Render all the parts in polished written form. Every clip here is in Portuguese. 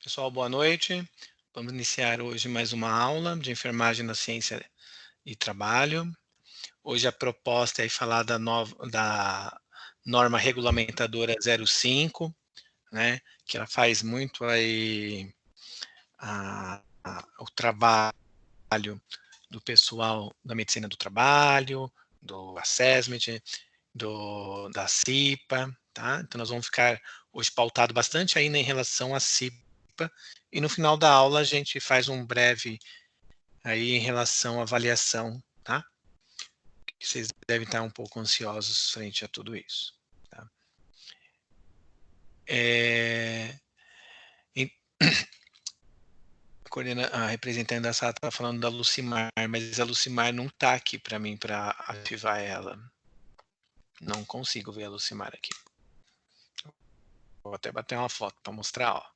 Pessoal, boa noite. Vamos iniciar hoje mais uma aula de enfermagem na ciência e trabalho. Hoje a proposta é falar da norma regulamentadora 05, né, que ela faz muito aí o trabalho do pessoal da medicina do trabalho, do assessment, da CIPA, tá? Então nós vamos ficar hoje pautado bastante ainda em relação à CIPA, e no final da aula a gente faz um breve aí em relação à avaliação, tá? Que vocês devem estar um pouco ansiosos frente a tudo isso, tá? A representante da sala está falando da Lucimar, mas a Lucimar não está aqui para mim para ativar ela. Não consigo ver a Lucimar aqui. Vou até bater uma foto para mostrar, ó.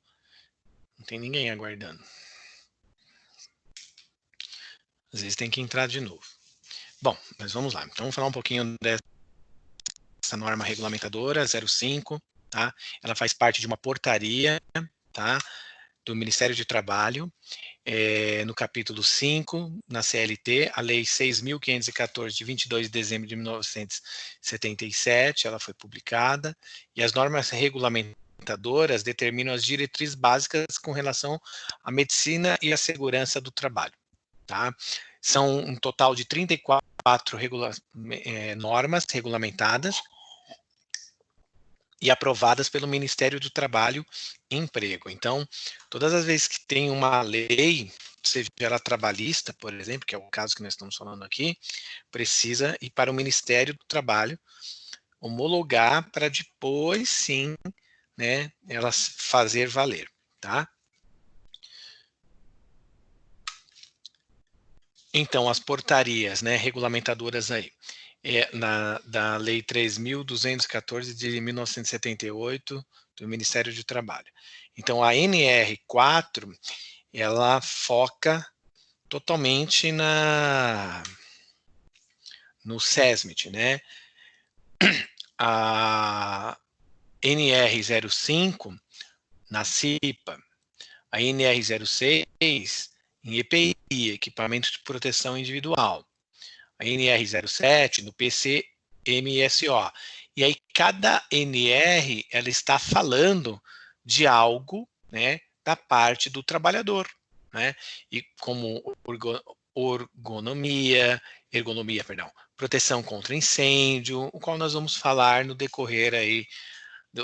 Não tem ninguém aguardando. Às vezes tem que entrar de novo. Bom, mas vamos lá. Então vamos falar um pouquinho dessa norma regulamentadora 05, tá? Ela faz parte de uma portaria, tá? Do Ministério de Trabalho, no capítulo 5, na CLT, a Lei 6.514, de 22 de dezembro de 1977, ela foi publicada, e as normas regulamentadoras determinam as diretrizes básicas com relação à medicina e à segurança do trabalho, tá? São um total de 34 normas regulamentadas e aprovadas pelo Ministério do Trabalho e Emprego. Então, todas as vezes que tem uma lei, seja ela trabalhista, por exemplo, que é o caso que nós estamos falando aqui, precisa ir para o Ministério do Trabalho, homologar para depois, sim, né, elas fazer valer, tá? Então, as portarias, né, regulamentadoras aí, da Lei 3.214 de 1978, do Ministério do Trabalho. Então, a NR4, ela foca totalmente no SESMIT, né? A NR05, na CIPA, a NR06, em EPI, Equipamento de Proteção Individual, a NR07 no PCMSO. E aí cada NR ela está falando de algo, né, da parte do trabalhador, né? E como ergonomia, perdão, proteção contra incêndio, o qual nós vamos falar no decorrer aí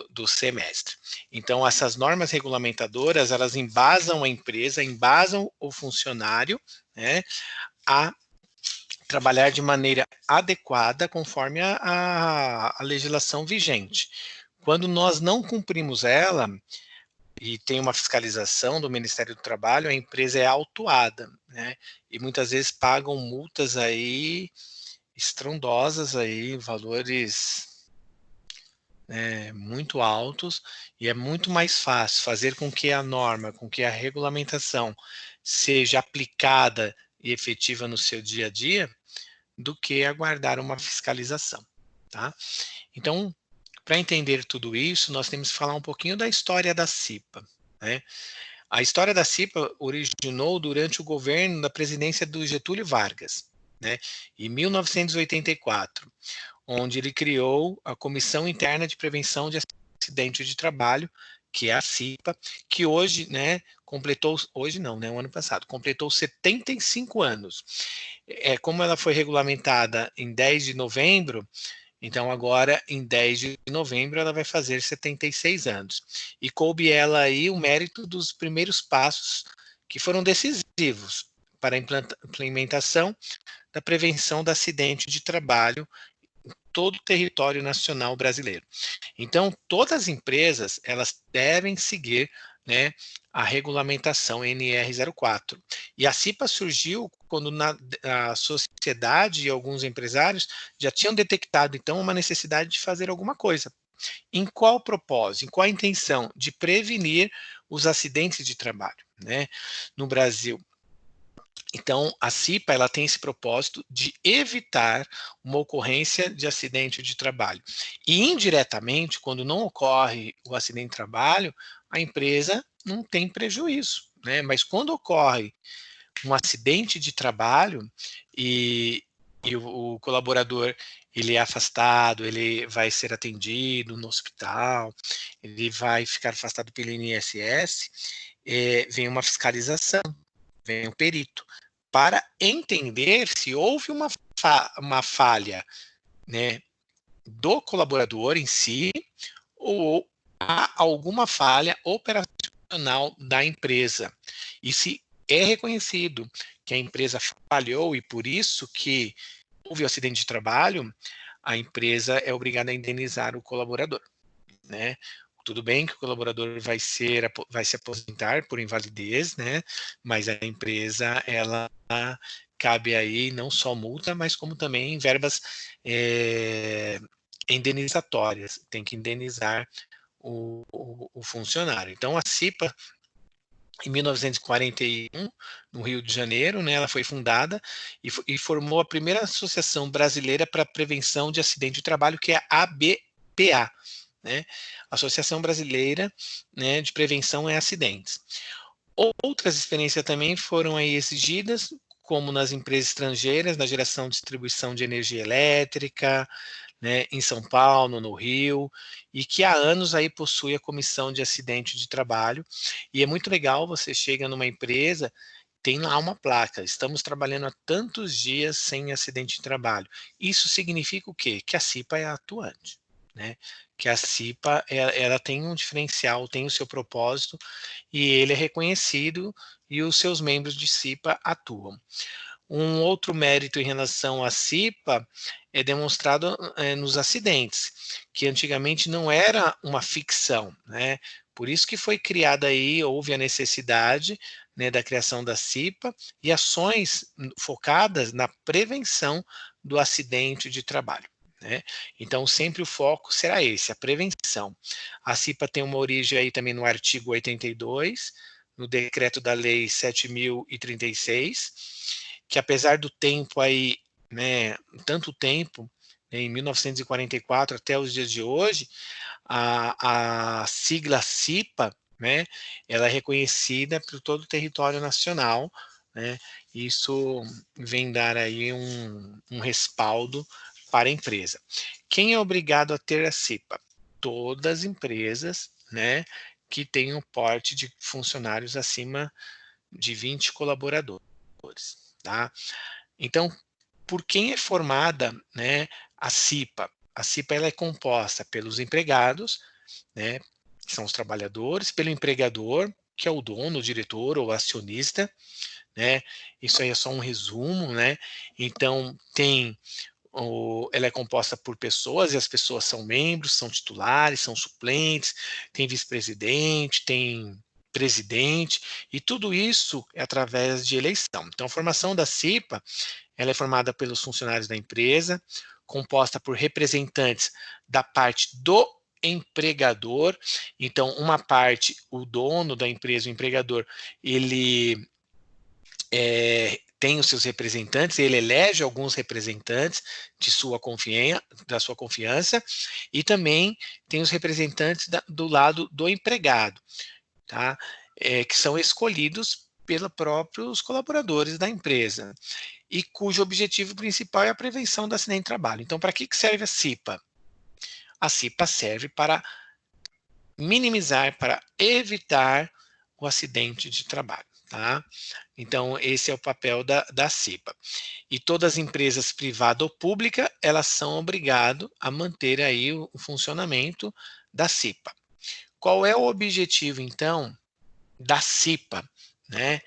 do semestre. Então, essas normas regulamentadoras, elas embasam a empresa, embasam o funcionário, né, a trabalhar de maneira adequada conforme a legislação vigente. Quando nós não cumprimos ela, e tem uma fiscalização do Ministério do Trabalho, a empresa é autuada, né? E muitas vezes pagam multas aí estrondosas aí, valores muito altos, e é muito mais fácil fazer com que a norma, com que a regulamentação seja aplicada e efetiva no seu dia a dia, do que aguardar uma fiscalização, tá? Então, para entender tudo isso, nós temos que falar um pouquinho da história da CIPA, né? A história da CIPA originou durante o governo da presidência do Getúlio Vargas, né, em 1984, onde ele criou a Comissão Interna de Prevenção de Acidentes de Trabalho, que é a CIPA, que hoje, né, hoje não, né, o ano passado, completou 75 anos. Como ela foi regulamentada em 10 de novembro, então agora, em 10 de novembro, ela vai fazer 76 anos. E coube ela aí o mérito dos primeiros passos que foram decisivos para a implementação da prevenção do acidente de trabalho em todo o território nacional brasileiro. Então, todas as empresas, elas devem seguir, né, a regulamentação NR04. E a CIPA surgiu quando a sociedade e alguns empresários já tinham detectado, então, uma necessidade de fazer alguma coisa. Em qual propósito? Em qual a intenção? De prevenir os acidentes de trabalho, né, no Brasil. Então, a CIPA ela tem esse propósito de evitar uma ocorrência de acidente de trabalho. E, indiretamente, quando não ocorre o acidente de trabalho, a empresa não tem prejuízo, né? Mas quando ocorre um acidente de trabalho e, e o colaborador ele é afastado, ele vai ser atendido no hospital, ele vai ficar afastado pelo INSS, vem uma fiscalização, vem um perito, para entender se houve uma falha, né, do colaborador em si, ou há alguma falha operacional da empresa. E se é reconhecido que a empresa falhou e por isso que houve o acidente de trabalho, a empresa é obrigada a indenizar o colaborador, né? Tudo bem que o colaborador vai se aposentar por invalidez, né? Mas a empresa, ela cabe aí não só multa, mas como também verbas é, indenizatórias. Tem que indenizar o funcionário. Então, a CIPA, em 1941, no Rio de Janeiro, né, ela foi fundada e formou a primeira associação brasileira para a prevenção de acidente de trabalho, que é a ABPA, né, Associação Brasileira, né, de Prevenção a Acidentes. Outras experiências também foram aí exigidas, como nas empresas estrangeiras, na geração e distribuição de energia elétrica, né, em São Paulo, no Rio, e que há anos aí possui a comissão de acidente de trabalho. E é muito legal, você chega numa empresa, tem lá uma placa, estamos trabalhando há tantos dias sem acidente de trabalho. Isso significa o quê? Que a CIPA é atuante, né? Que a CIPA, ela tem um diferencial, tem o seu propósito, e ele é reconhecido, e os seus membros de CIPA atuam. Um outro mérito em relação à CIPA é demonstrado nos acidentes, que antigamente não era uma ficção, né? Por isso que foi criada aí, houve a necessidade, né, da criação da CIPA e ações focadas na prevenção do acidente de trabalho, né? Então, sempre o foco será esse, a prevenção. A CIPA tem uma origem aí também no artigo 82, no decreto da lei 7.036, que apesar do tempo aí, né, tanto tempo, né, em 1944 até os dias de hoje, a sigla CIPA, né, ela é reconhecida por todo o território nacional, né, isso vem dar aí um respaldo para a empresa. Quem é obrigado a ter a CIPA? Todas as empresas, né, que tenham porte de funcionários acima de 20 colaboradores, tá? Então, por quem é formada, né, a CIPA? A CIPA ela é composta pelos empregados, né, que são os trabalhadores, pelo empregador, que é o dono, o diretor ou acionista, né? Isso aí é só um resumo, né? Então, ela é composta por pessoas e as pessoas são membros, são titulares, são suplentes, tem vice-presidente, tem presidente, e tudo isso é através de eleição. Então, a formação da CIPA, ela é formada pelos funcionários da empresa, composta por representantes da parte do empregador. Então, uma parte, o dono da empresa, o empregador, ele tem os seus representantes, ele elege alguns representantes da sua confiança, e também tem os representantes do lado do empregado, tá? Que são escolhidos pelos próprios colaboradores da empresa, e cujo objetivo principal é a prevenção do acidente de trabalho. Então, para que serve a CIPA? A CIPA serve para minimizar, para evitar o acidente de trabalho, tá? Então, esse é o papel da CIPA. E todas as empresas privadas ou públicas, elas são obrigadas a manter aí o funcionamento da CIPA. Qual é o objetivo, então, da CIPA, né?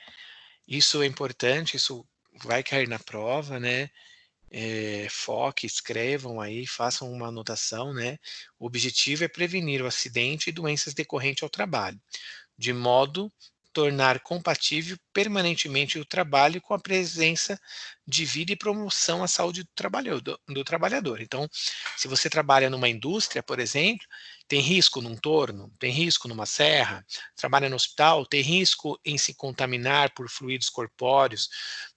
Isso é importante, isso vai cair na prova, né? Foque, escrevam aí, façam uma anotação, né? O objetivo é prevenir o acidente e doenças decorrentes ao trabalho, de modo tornar compatível permanentemente o trabalho com a presença de vida e promoção à saúde do trabalhador. Então, se você trabalha numa indústria, por exemplo, tem risco num torno, tem risco numa serra, trabalha no hospital, tem risco em se contaminar por fluidos corpóreos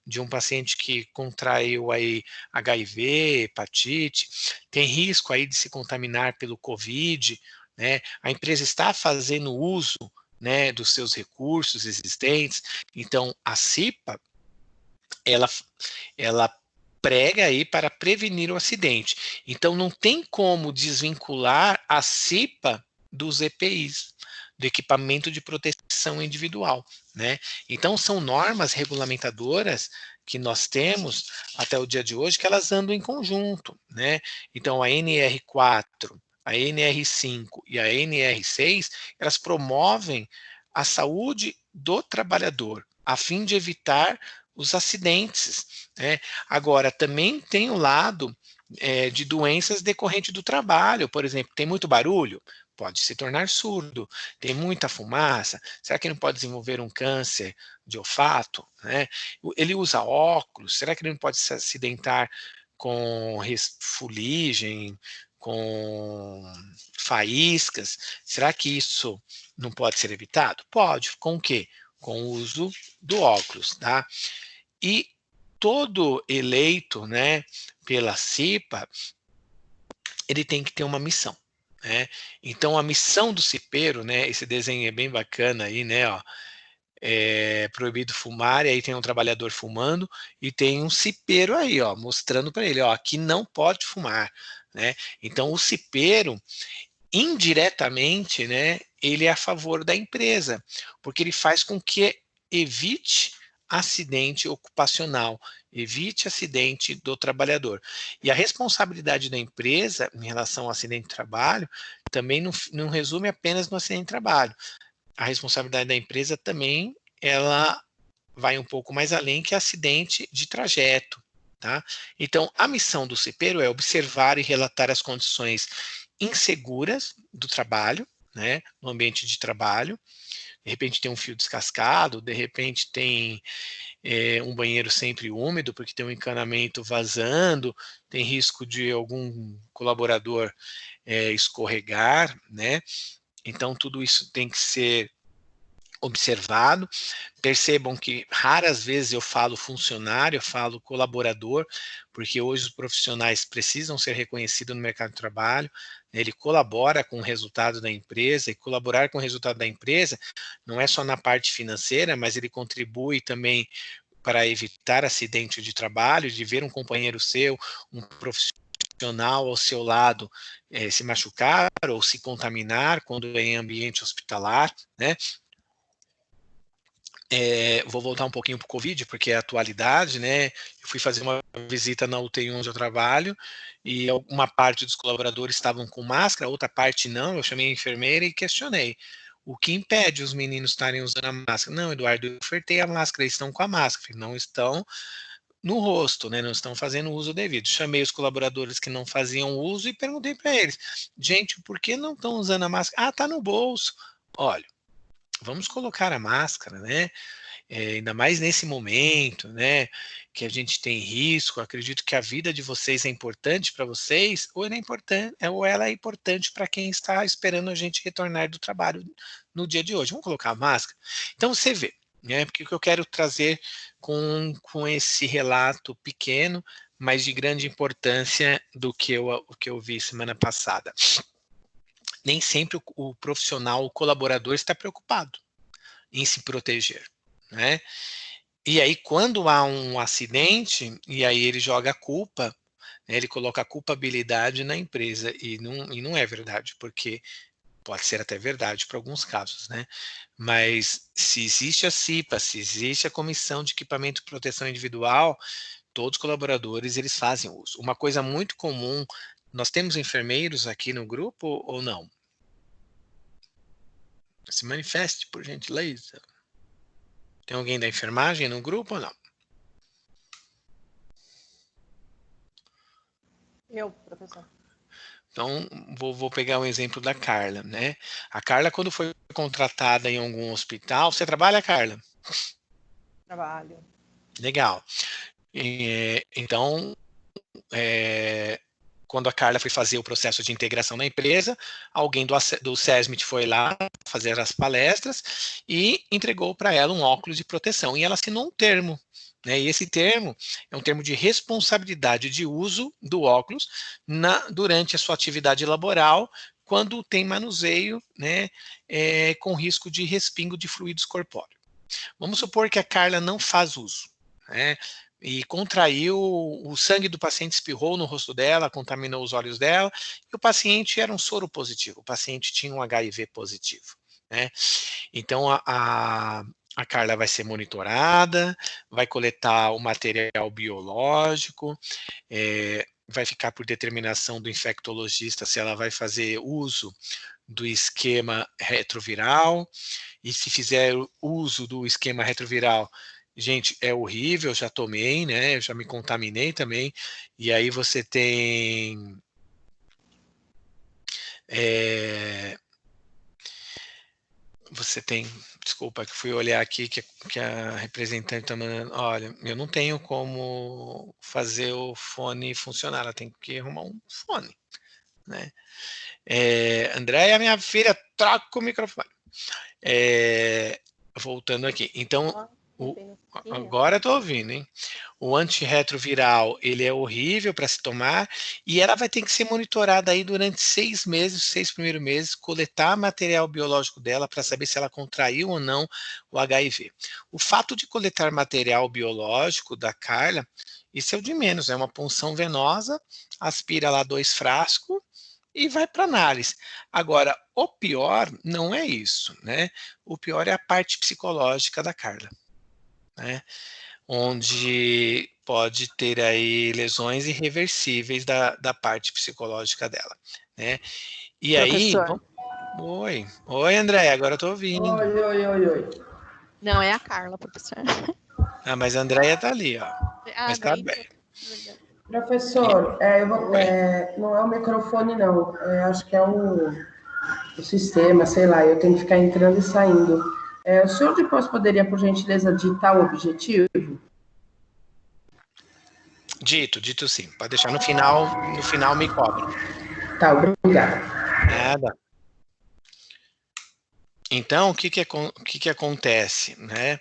de um paciente que contraiu aí HIV, hepatite, tem risco aí de se contaminar pelo COVID, né? A empresa está fazendo uso né, dos seus recursos existentes. Então, a CIPA, ela prega aí para prevenir o acidente. Então, não tem como desvincular a CIPA dos EPIs, do equipamento de proteção individual, né? Então, são normas regulamentadoras que nós temos até o dia de hoje, que elas andam em conjunto, né? Então, a NR4, a NR5 e a NR6, elas promovem a saúde do trabalhador, a fim de evitar os acidentes, né? Agora, também tem o lado de doenças decorrentes do trabalho, por exemplo, tem muito barulho, pode se tornar surdo, tem muita fumaça, será que não pode desenvolver um câncer de olfato, né? Ele usa óculos, será que ele não pode se acidentar com fuligem, com faíscas? Será que isso não pode ser evitado? Pode, com o quê? Com o uso do óculos, tá? E todo eleito, né, pela CIPA, ele tem que ter uma missão, né? Então a missão do cipeiro, né, esse desenho é bem bacana aí, né, ó, proibido fumar, e aí tem um trabalhador fumando e tem um cipeiro aí, ó, mostrando para ele, ó, aqui não pode fumar, né? Então o cipeiro, indiretamente, né, ele é a favor da empresa, porque ele faz com que evite acidente ocupacional, evite acidente do trabalhador. E a responsabilidade da empresa em relação ao acidente de trabalho também não resume apenas no acidente de trabalho. A responsabilidade da empresa também, ela vai um pouco mais além, que acidente de trajeto, tá? Então, a missão do cipeiro é observar e relatar as condições inseguras do trabalho, né, no ambiente de trabalho. De repente tem um fio descascado, de repente tem um banheiro sempre úmido, porque tem um encanamento vazando, tem risco de algum colaborador escorregar, né? Então tudo isso tem que ser observado. Percebam que raras vezes eu falo funcionário, eu falo colaborador, porque hoje os profissionais precisam ser reconhecidos no mercado de trabalho, né? Ele colabora com o resultado da empresa, e colaborar com o resultado da empresa não é só na parte financeira, mas ele contribui também para evitar acidente de trabalho, de ver um companheiro seu, um profissional ao seu lado se machucar ou se contaminar quando é em ambiente hospitalar, né? Vou voltar um pouquinho para o Covid, porque é atualidade, né? Eu fui fazer uma visita na UTI onde eu trabalho, e uma parte dos colaboradores estavam com máscara, outra parte não. Eu chamei a enfermeira e questionei: o que impede os meninos estarem usando a máscara? Não, Eduardo, eu ofertei a máscara, eles estão com a máscara. Não estão no rosto, né? Não estão fazendo o uso devido. Chamei os colaboradores que não faziam uso e perguntei para eles: gente, por que não estão usando a máscara? Ah, tá no bolso. Olha, vamos colocar a máscara, né? Ainda mais nesse momento, né, que a gente tem risco. Acredito que a vida de vocês é importante para vocês, ou ela é importante, ou ela é importante para quem está esperando a gente retornar do trabalho no dia de hoje. Vamos colocar a máscara? Então você vê, né, porque o que eu quero trazer com esse relato pequeno, mas de grande importância o que eu vi semana passada. Nem sempre o profissional, o colaborador está preocupado em se proteger, né? E aí, quando há um acidente, e aí ele joga a culpa, né, ele coloca a culpabilidade na empresa, e não é verdade, porque pode ser até verdade para alguns casos, né? Mas se existe a CIPA, se existe a Comissão de Equipamento de Proteção Individual, todos os colaboradores, eles fazem uso. Uma coisa muito comum, nós temos enfermeiros aqui no grupo ou não? Se manifeste, por gentileza. Tem alguém da enfermagem no grupo ou não? Eu, professor. Então, vou pegar um exemplo da Carla, né? A Carla, quando foi contratada em algum hospital, você trabalha, Carla? Trabalho. Legal. Então, quando a Carla foi fazer o processo de integração na empresa, alguém do SESMIT foi lá fazer as palestras e entregou para ela um óculos de proteção. E ela assinou um termo, né? E esse termo é um termo de responsabilidade de uso do óculos durante a sua atividade laboral, quando tem manuseio, né, com risco de respingo de fluidos corpóreos. Vamos supor que a Carla não faz uso, né, e contraiu, o sangue do paciente espirrou no rosto dela, contaminou os olhos dela, e o paciente era um soro positivo, o paciente tinha um HIV positivo, né? Então, a Carla vai ser monitorada, vai coletar o material biológico, vai ficar por determinação do infectologista se ela vai fazer uso do esquema retroviral, e se fizer uso do esquema retroviral, gente, é horrível, já tomei, né? Eu já me contaminei também. E aí você tem desculpa, que fui olhar aqui que a representante está mandando. Olha, eu não tenho como fazer o fone funcionar, ela tem que arrumar um fone, né? Andréia, minha filha, troca o microfone. Voltando aqui. Então, agora eu tô ouvindo, hein? O antirretroviral, ele é horrível para se tomar e ela vai ter que ser monitorada aí durante 6 meses, 6 primeiros meses, coletar material biológico dela para saber se ela contraiu ou não o HIV. O fato de coletar material biológico da Carla, isso é o de menos, é uma punção venosa, aspira lá 2 frascos e vai para análise. Agora, o pior não é isso, né? O pior é a parte psicológica da Carla, né? Onde pode ter aí lesões irreversíveis da parte psicológica dela, né? E aí, Professor. Oi, André, agora eu tô ouvindo. Oi, oi, oi, oi. Não, é a Carla, professor. Ah, mas a Andréia tá ali, ó. Mas tá daí bem. Professor, não é o microfone, não. Acho que é o sistema, sei lá, eu tenho que ficar entrando e saindo. O senhor depois poderia, por gentileza, digitar o objetivo? Dito sim. Pode deixar no final me cobra. Tá, obrigado. Nada. Então, o que acontece, né?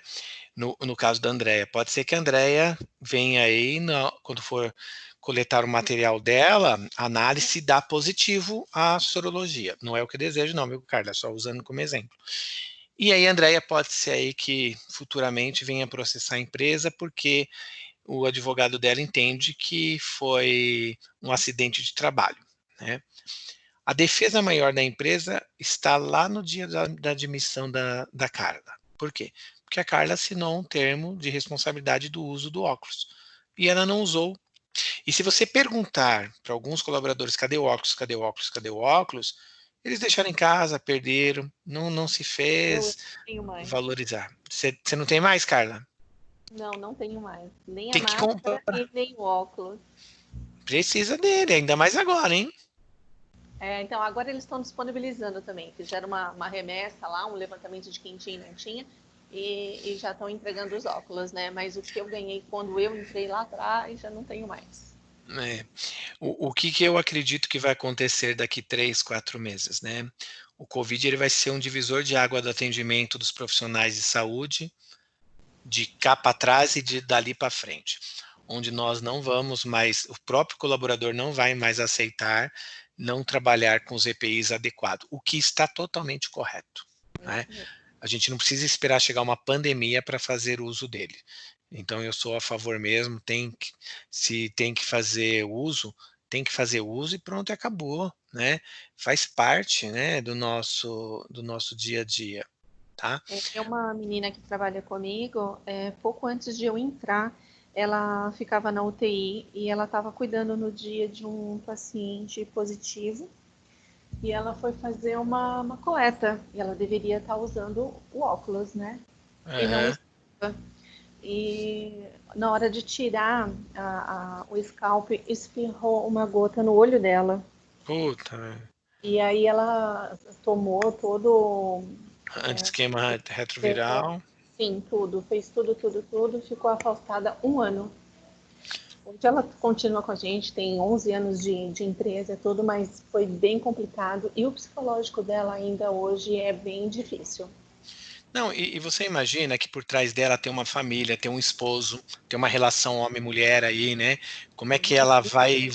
No caso da Andrea, pode ser que a Andrea venha aí, quando for coletar o material dela, a análise dá positivo à sorologia. Não é o que eu desejo, não, meu Carla, só usando como exemplo. E aí a Andrea pode ser aí que futuramente venha processar a empresa, porque o advogado dela entende que foi um acidente de trabalho, né? A defesa maior da empresa está lá no dia da admissão da Carla. Por quê? Porque a Carla assinou um termo de responsabilidade do uso do óculos. E ela não usou. E se você perguntar para alguns colaboradores, cadê o óculos, cadê o óculos, cadê o óculos? Eles deixaram em casa, perderam, não se fez tenho mais. valorizar. Você não tem mais, Carla? Não tenho mais. Nem a Tem que máscara comprar. e nem o óculos. Precisa dele, ainda mais agora, hein? Então, agora eles estão disponibilizando também. Fizeram uma remessa lá, um levantamento de quem tinha e não tinha, e já estão entregando os óculos, né? Mas o que eu ganhei quando eu entrei lá atrás, já não tenho mais. O que eu acredito que vai acontecer daqui 3, 4 meses, né? O Covid ele vai ser um divisor de água do atendimento dos profissionais de saúde, de cá para trás e dali para frente, onde nós não vamos mais, o próprio colaborador não vai mais aceitar não trabalhar com os EPIs adequados, o que está totalmente correto, né? A gente não precisa esperar chegar uma pandemia para fazer uso dele. Então eu sou a favor mesmo, se tem que fazer uso, tem que fazer uso e pronto, acabou, né? Faz parte, né, do nosso dia a dia, tá? Tem uma menina que trabalha comigo, pouco antes de eu entrar, ela ficava na UTI e ela estava cuidando no dia de um paciente positivo e ela foi fazer uma coleta e ela deveria estar usando o óculos, né? E não Aham. usava. E na hora de tirar o scalp, espirrou uma gota no olho dela. Puta, E aí ela tomou todo anti-esquema retroviral. sim, tudo, fez tudo, ficou afastada 1 ano. Hoje ela continua com a gente, tem 11 anos de empresa, tudo, mas foi bem complicado e o psicológico dela ainda hoje é bem difícil. Não, e você imagina que por trás dela tem uma família, tem um esposo, tem uma relação homem-mulher aí, né? Como é que ela vai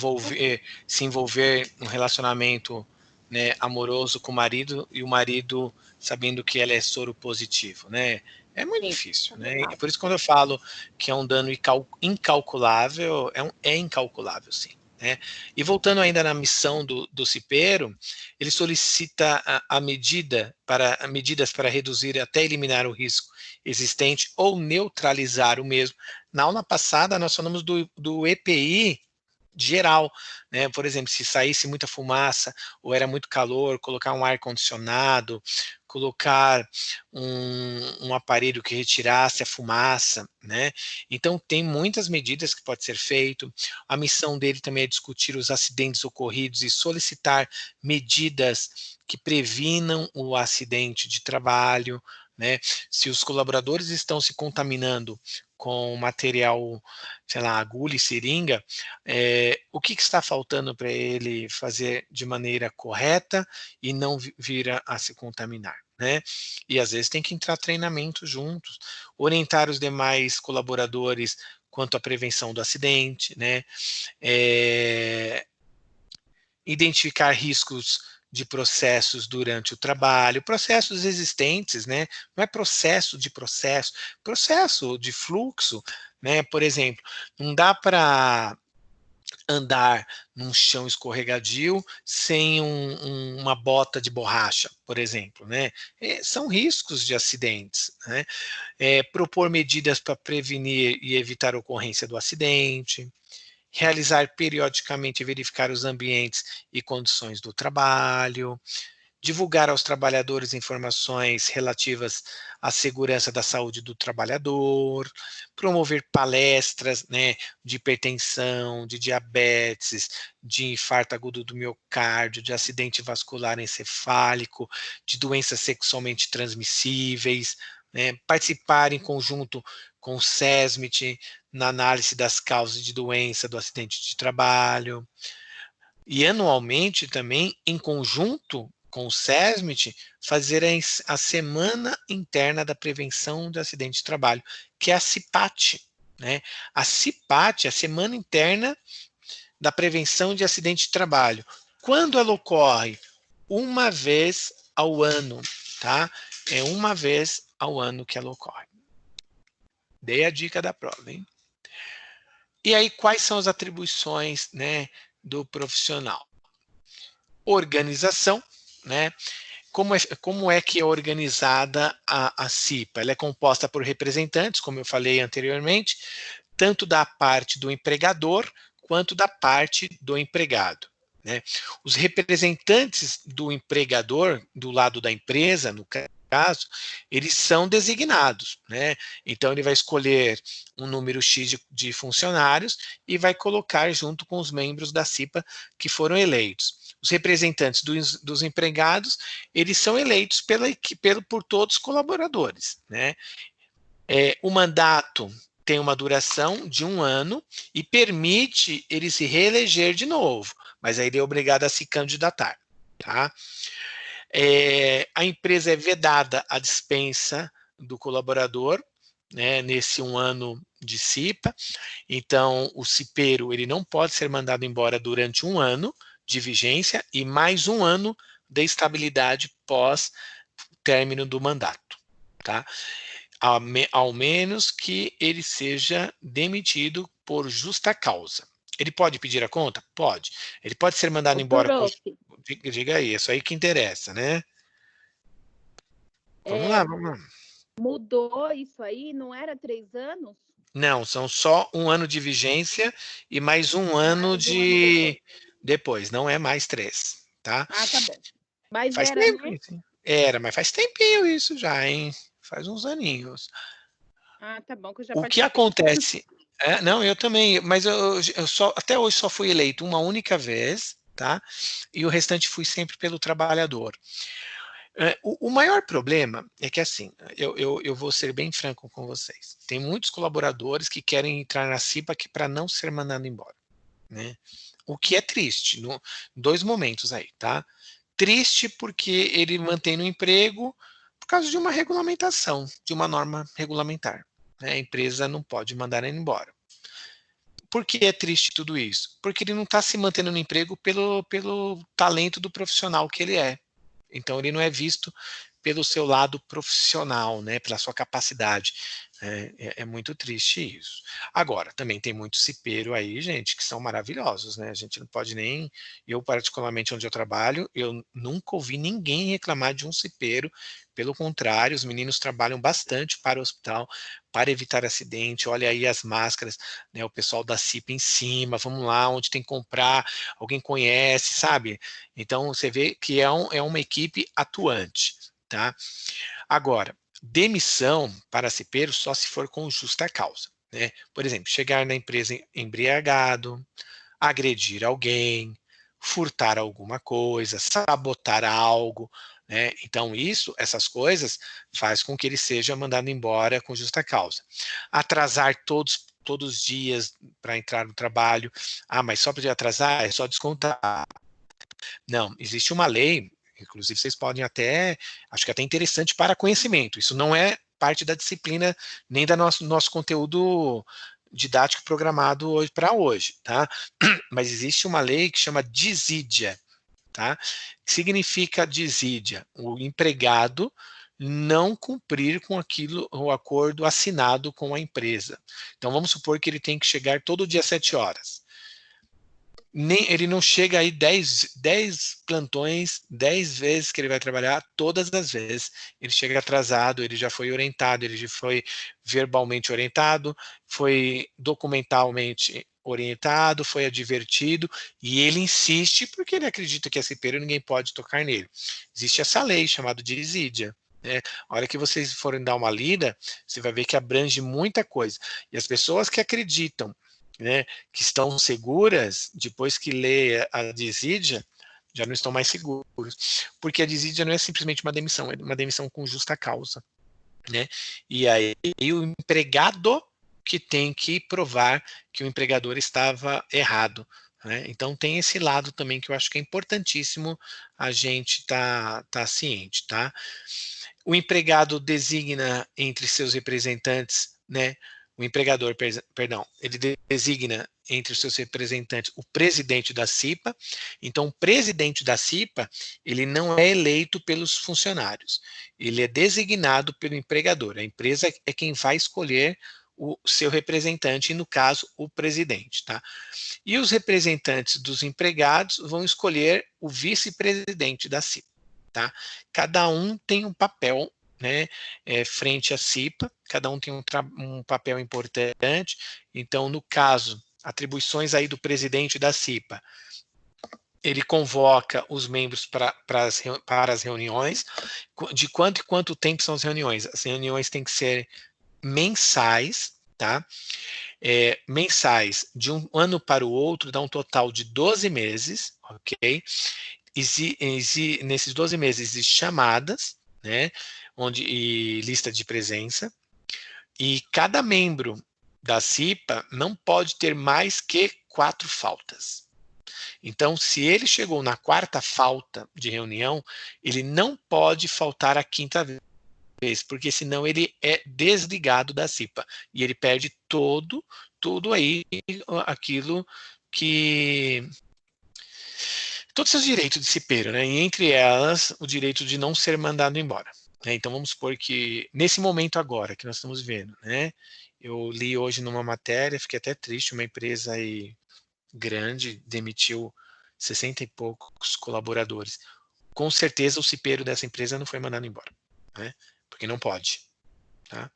se envolver num relacionamento, né, amoroso com o marido e o marido sabendo que ela é soro positivo, né? É muito difícil, né? E por isso quando eu falo que é um dano incalculável, é incalculável, sim. Né? E voltando ainda na missão do cipeiro, ele solicita medidas para reduzir até eliminar o risco existente ou neutralizar o mesmo. Na aula passada, nós falamos do EPI geral, né? Por exemplo, se saísse muita fumaça ou era muito calor, colocar um ar-condicionado, colocar um aparelho que retirasse a fumaça, né? Então, tem muitas medidas que pode ser feito. A missão dele também é discutir os acidentes ocorridos e solicitar medidas que previnam o acidente de trabalho, né? Se os colaboradores estão se contaminando com material, sei lá, agulha e seringa, o que está faltando para ele fazer de maneira correta e não vir a se contaminar, né? E às vezes tem que entrar treinamento juntos, orientar os demais colaboradores quanto à prevenção do acidente, né? Identificar riscos de processos durante o trabalho, processos existentes, né? Não é processo de processo, processo de fluxo, né? Por exemplo, não dá para andar num chão escorregadio sem uma bota de borracha, por exemplo, né? São riscos de acidentes, né? Propor medidas para prevenir e evitar a ocorrência do acidente, realizar periodicamente e verificar os ambientes e condições do trabalho, divulgar aos trabalhadores informações relativas à segurança da saúde do trabalhador, promover palestras, né, de hipertensão, de diabetes, de infarto agudo do miocárdio, de acidente vascular encefálico, de doenças sexualmente transmissíveis, né, participar em conjunto com o SESMIT na análise das causas de doença do acidente de trabalho, e anualmente também, em conjunto com o SESMIT, fazer a Semana Interna da Prevenção de Acidente de Trabalho, que é a CIPAT, né? A CIPAT é a Semana Interna da Prevenção de Acidente de Trabalho. Quando ela ocorre? Uma vez ao ano, tá? É uma vez ao ano que ela ocorre. Dei a dica da prova, hein? E aí, quais são as atribuições, né, do profissional? Organização, né? Como é que é organizada a CIPA? Ela é composta por representantes, como eu falei anteriormente, tanto da parte do empregador quanto da parte do empregado, né? Os representantes do empregador, do lado da empresa, no caso, eles são designados, né? Então, ele vai escolher um número X de funcionários e vai colocar junto com os membros da CIPA que foram eleitos. Os representantes dos empregados, eles são eleitos por todos os colaboradores, né? O mandato tem uma duração de 1 ano e permite ele se reeleger de novo, mas aí ele é obrigado a se candidatar, tá? A empresa é vedada a dispensa do colaborador, né, nesse 1 ano de CIPA, então o cipeiro ele não pode ser mandado embora durante 1 ano de vigência e mais 1 ano de estabilidade pós término do mandato, tá? Ao menos que ele seja demitido por justa causa. Ele pode pedir a conta? Pode. Ele pode ser mandado embora por... Diga aí, é isso aí que interessa, né? Vamos lá, vamos lá. Mudou isso aí? Não era 3 anos? Não, são só 1 ano de vigência e mais 1 ano de... Depois, não é mais 3, tá? Ah, tá bom. Mas faz era, tempo, né? Era, mas faz tempinho isso já, hein? Faz uns aninhos. Ah, tá bom, que eu já O que acontece... não, eu também, mas eu até hoje só fui eleito uma única vez, tá? E o restante fui sempre pelo trabalhador. O maior problema é que, assim, eu vou ser bem franco com vocês. Tem muitos colaboradores que querem entrar na CIPA para não ser mandado embora, né? O que é triste, 2 momentos aí, tá? Triste porque ele mantém no emprego por causa de uma regulamentação, de uma norma regulamentar, né? A empresa não pode mandar ele embora. Por que é triste tudo isso? Porque ele não está se mantendo no emprego pelo talento do profissional que ele é. Então, ele não é visto pelo seu lado profissional, né, pela sua capacidade. É muito triste isso. Agora, também tem muito cipeiro aí, gente, que são maravilhosos, né? A gente não pode nem... Eu, particularmente, onde eu trabalho, eu nunca ouvi ninguém reclamar de um cipeiro. Pelo contrário, os meninos trabalham bastante para o hospital, para evitar acidente. Olha aí as máscaras, né? O pessoal da CIPA em cima, vamos lá, onde tem que comprar, alguém conhece, sabe? Então, você vê que é uma equipe atuante, tá? Agora, demissão para cipeiro só se for com justa causa, né? Por exemplo, chegar na empresa embriagado, agredir alguém, furtar alguma coisa, sabotar algo, né? Então, essas coisas faz com que ele seja mandado embora com justa causa. Atrasar todos os dias para entrar no trabalho. Ah, mas só para atrasar é só descontar. Não, existe uma lei, inclusive vocês podem até, acho que até interessante para conhecimento. Isso não é parte da disciplina nem do nosso conteúdo didático programado hoje para hoje, tá? Mas existe uma lei que chama desídia, tá? Que significa desídia? O empregado não cumprir com aquilo, o acordo assinado com a empresa. Então vamos supor que ele tem que chegar todo dia às 7 horas. Ele não chega aí 10 plantões, 10 vezes que ele vai trabalhar, todas as vezes ele chega atrasado, ele já foi orientado, ele já foi verbalmente orientado, foi documentalmente orientado, foi advertido, e ele insiste porque ele acredita que é cipeiro e ninguém pode tocar nele. Existe essa lei chamada de desídia. Né? A hora que vocês forem dar uma lida, você vai ver que abrange muita coisa. E as pessoas que acreditam, né, que estão seguras, depois que lê a desídia, já não estão mais seguros. Porque a desídia não é simplesmente uma demissão, é uma demissão com justa causa. Né? E aí o empregado que tem que provar que o empregador estava errado. Né? Então tem esse lado também que eu acho que é importantíssimo a gente tá ciente. Tá? O empregado designa entre seus representantes, né, o empregador, perdão, ele designa entre os seus representantes o presidente da CIPA. Então, o presidente da CIPA, ele não é eleito pelos funcionários, ele é designado pelo empregador. A empresa é quem vai escolher o seu representante, e no caso, o presidente, tá? E os representantes dos empregados vão escolher o vice-presidente da CIPA, tá? Cada um tem um papel, né, frente à CIPA, cada um tem um papel importante. Então, no caso, atribuições aí do presidente da CIPA, ele convoca os membros para as reuniões. De quanto e quanto tempo são as reuniões? As reuniões têm que ser mensais, tá? Mensais de um ano para o outro, dá um total de 12 meses, ok? Nesses 12 meses existem chamadas, né? E lista de presença, e cada membro da CIPA não pode ter mais que 4 faltas. Então, se ele chegou na 4ª falta de reunião, ele não pode faltar a 5ª vez, porque senão ele é desligado da CIPA, e ele perde tudo aí, aquilo que... todos os seus direitos de cipeiro, né? E entre elas, o direito de não ser mandado embora. Né? Então, vamos supor que, nesse momento agora, que nós estamos vendo, né? Eu li hoje numa matéria, fiquei até triste, uma empresa aí grande demitiu 60 e poucos colaboradores. Com certeza, o cipeiro dessa empresa não foi mandado embora, né? Porque não pode. Tá?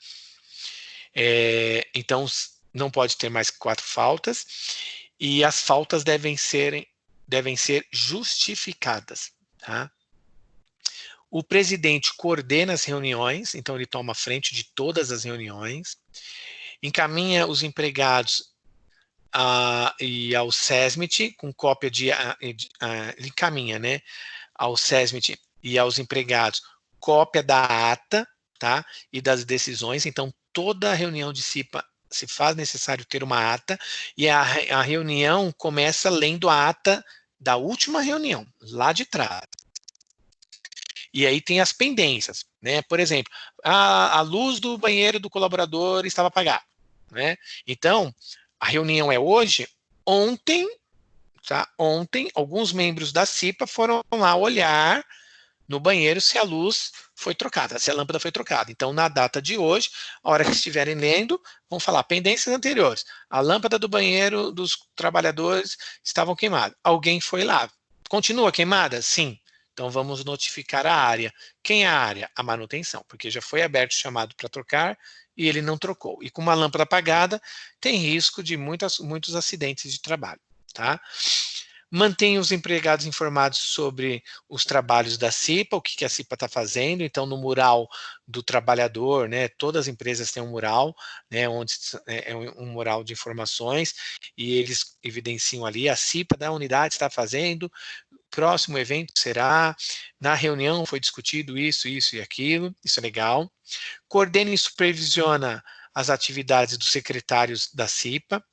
Então, não pode ter mais 4 faltas, e as faltas devem ser justificadas. Tá? O presidente coordena as reuniões, então ele toma frente de todas as reuniões, encaminha os empregados e ao SESMIT com cópia ele encaminha, né, ao SESMIT e aos empregados cópia da ata, tá, e das decisões. Então, toda reunião de CIPA se faz necessário ter uma ata, e a reunião começa lendo a ata da última reunião, lá de trás. E aí tem as pendências, né? Por exemplo, a luz do banheiro do colaborador estava apagada, né? Então, A reunião é hoje? Ontem, tá? Ontem, alguns membros da CIPA foram lá olhar no banheiro se a luz foi trocada, se a lâmpada foi trocada. Então, na data de hoje, a hora que estiverem lendo, vão falar pendências anteriores. A lâmpada do banheiro dos trabalhadores estavam queimadas. Alguém foi lá. Continua queimada? Sim. Então, vamos notificar a área. Quem é a área? A manutenção, porque já foi aberto o chamado para trocar e ele não trocou. E com uma lâmpada apagada, tem risco de muitos acidentes de trabalho, tá? Mantenha os empregados informados sobre os trabalhos da CIPA, o que a CIPA está fazendo. Então, no mural do trabalhador, né, todas as empresas têm um mural, né, onde é um mural de informações, e eles evidenciam ali, a CIPA da unidade está fazendo, próximo evento será, na reunião foi discutido isso e aquilo, isso é legal. Coordena e supervisiona as atividades dos secretários da CIPA.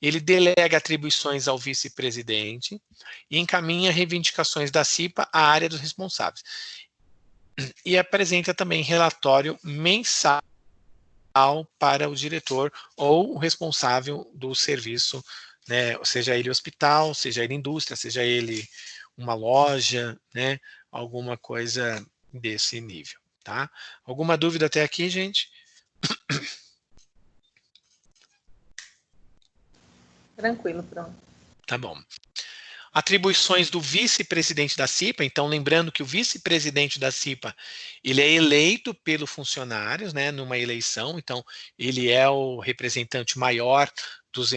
Ele delega atribuições ao vice-presidente e encaminha reivindicações da CIPA à área dos responsáveis. E apresenta também relatório mensal para o diretor ou o responsável do serviço, né? Seja ele hospital, seja ele indústria, seja ele uma loja, né? Alguma coisa desse nível, tá? Alguma dúvida até aqui, gente? Tranquilo, pronto. Tá bom. Atribuições do vice-presidente da CIPA, então lembrando que o vice-presidente da CIPA, ele é eleito pelos funcionários, né, numa eleição, então ele é o representante maior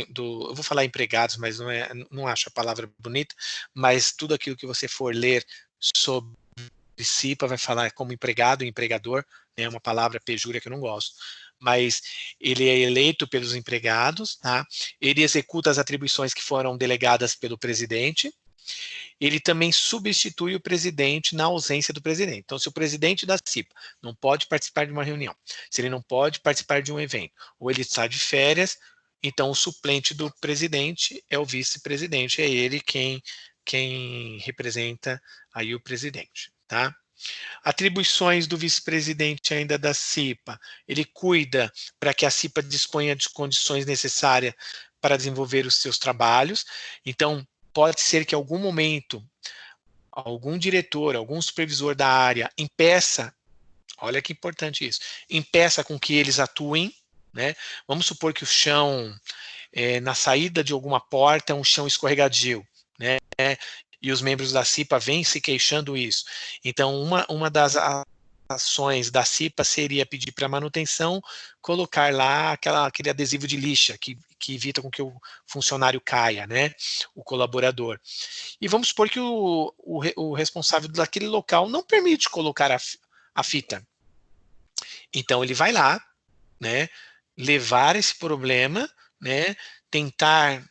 eu vou falar empregados, mas não acho a palavra bonita, mas tudo aquilo que você for ler sobre CIPA vai falar como empregado e empregador, é uma palavra pejúria que eu não gosto, mas ele é eleito pelos empregados, tá? Ele executa as atribuições que foram delegadas pelo presidente, ele também substitui o presidente na ausência do presidente. Então, se o presidente da CIPA não pode participar de uma reunião, se ele não pode participar de um evento, ou ele está de férias, então o suplente do presidente é o vice-presidente, é ele quem representa aí o presidente, tá? Atribuições do vice-presidente ainda da CIPA, ele cuida para que a CIPA disponha de condições necessárias para desenvolver os seus trabalhos. Então, pode ser que em algum momento, algum diretor, algum supervisor da área impeça, olha que importante isso, impeça com que eles atuem, né? Vamos supor que o chão, na saída de alguma porta, é um chão escorregadio, né? E os membros da CIPA vêm se queixando isso. Então, uma das ações da CIPA seria pedir para a manutenção colocar lá aquele adesivo de lixa que evita com que o funcionário caia, né? O colaborador. E vamos supor que o responsável daquele local não permite colocar a fita. Então, ele vai lá, né? Levar esse problema, né? Tentar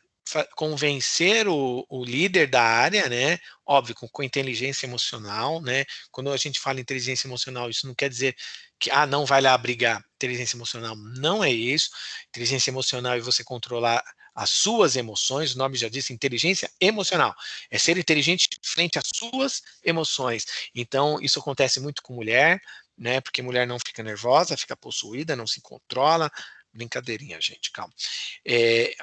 convencer o líder da área, né? Óbvio, com inteligência emocional, né? Quando a gente fala em inteligência emocional, isso não quer dizer que, não vai lá brigar. Inteligência emocional não é isso. Inteligência emocional é você controlar as suas emoções, o nome já disse, inteligência emocional. É ser inteligente frente às suas emoções. Então, isso acontece muito com mulher, né? Porque mulher não fica nervosa, fica possuída, não se controla. Brincadeirinha, gente, calma.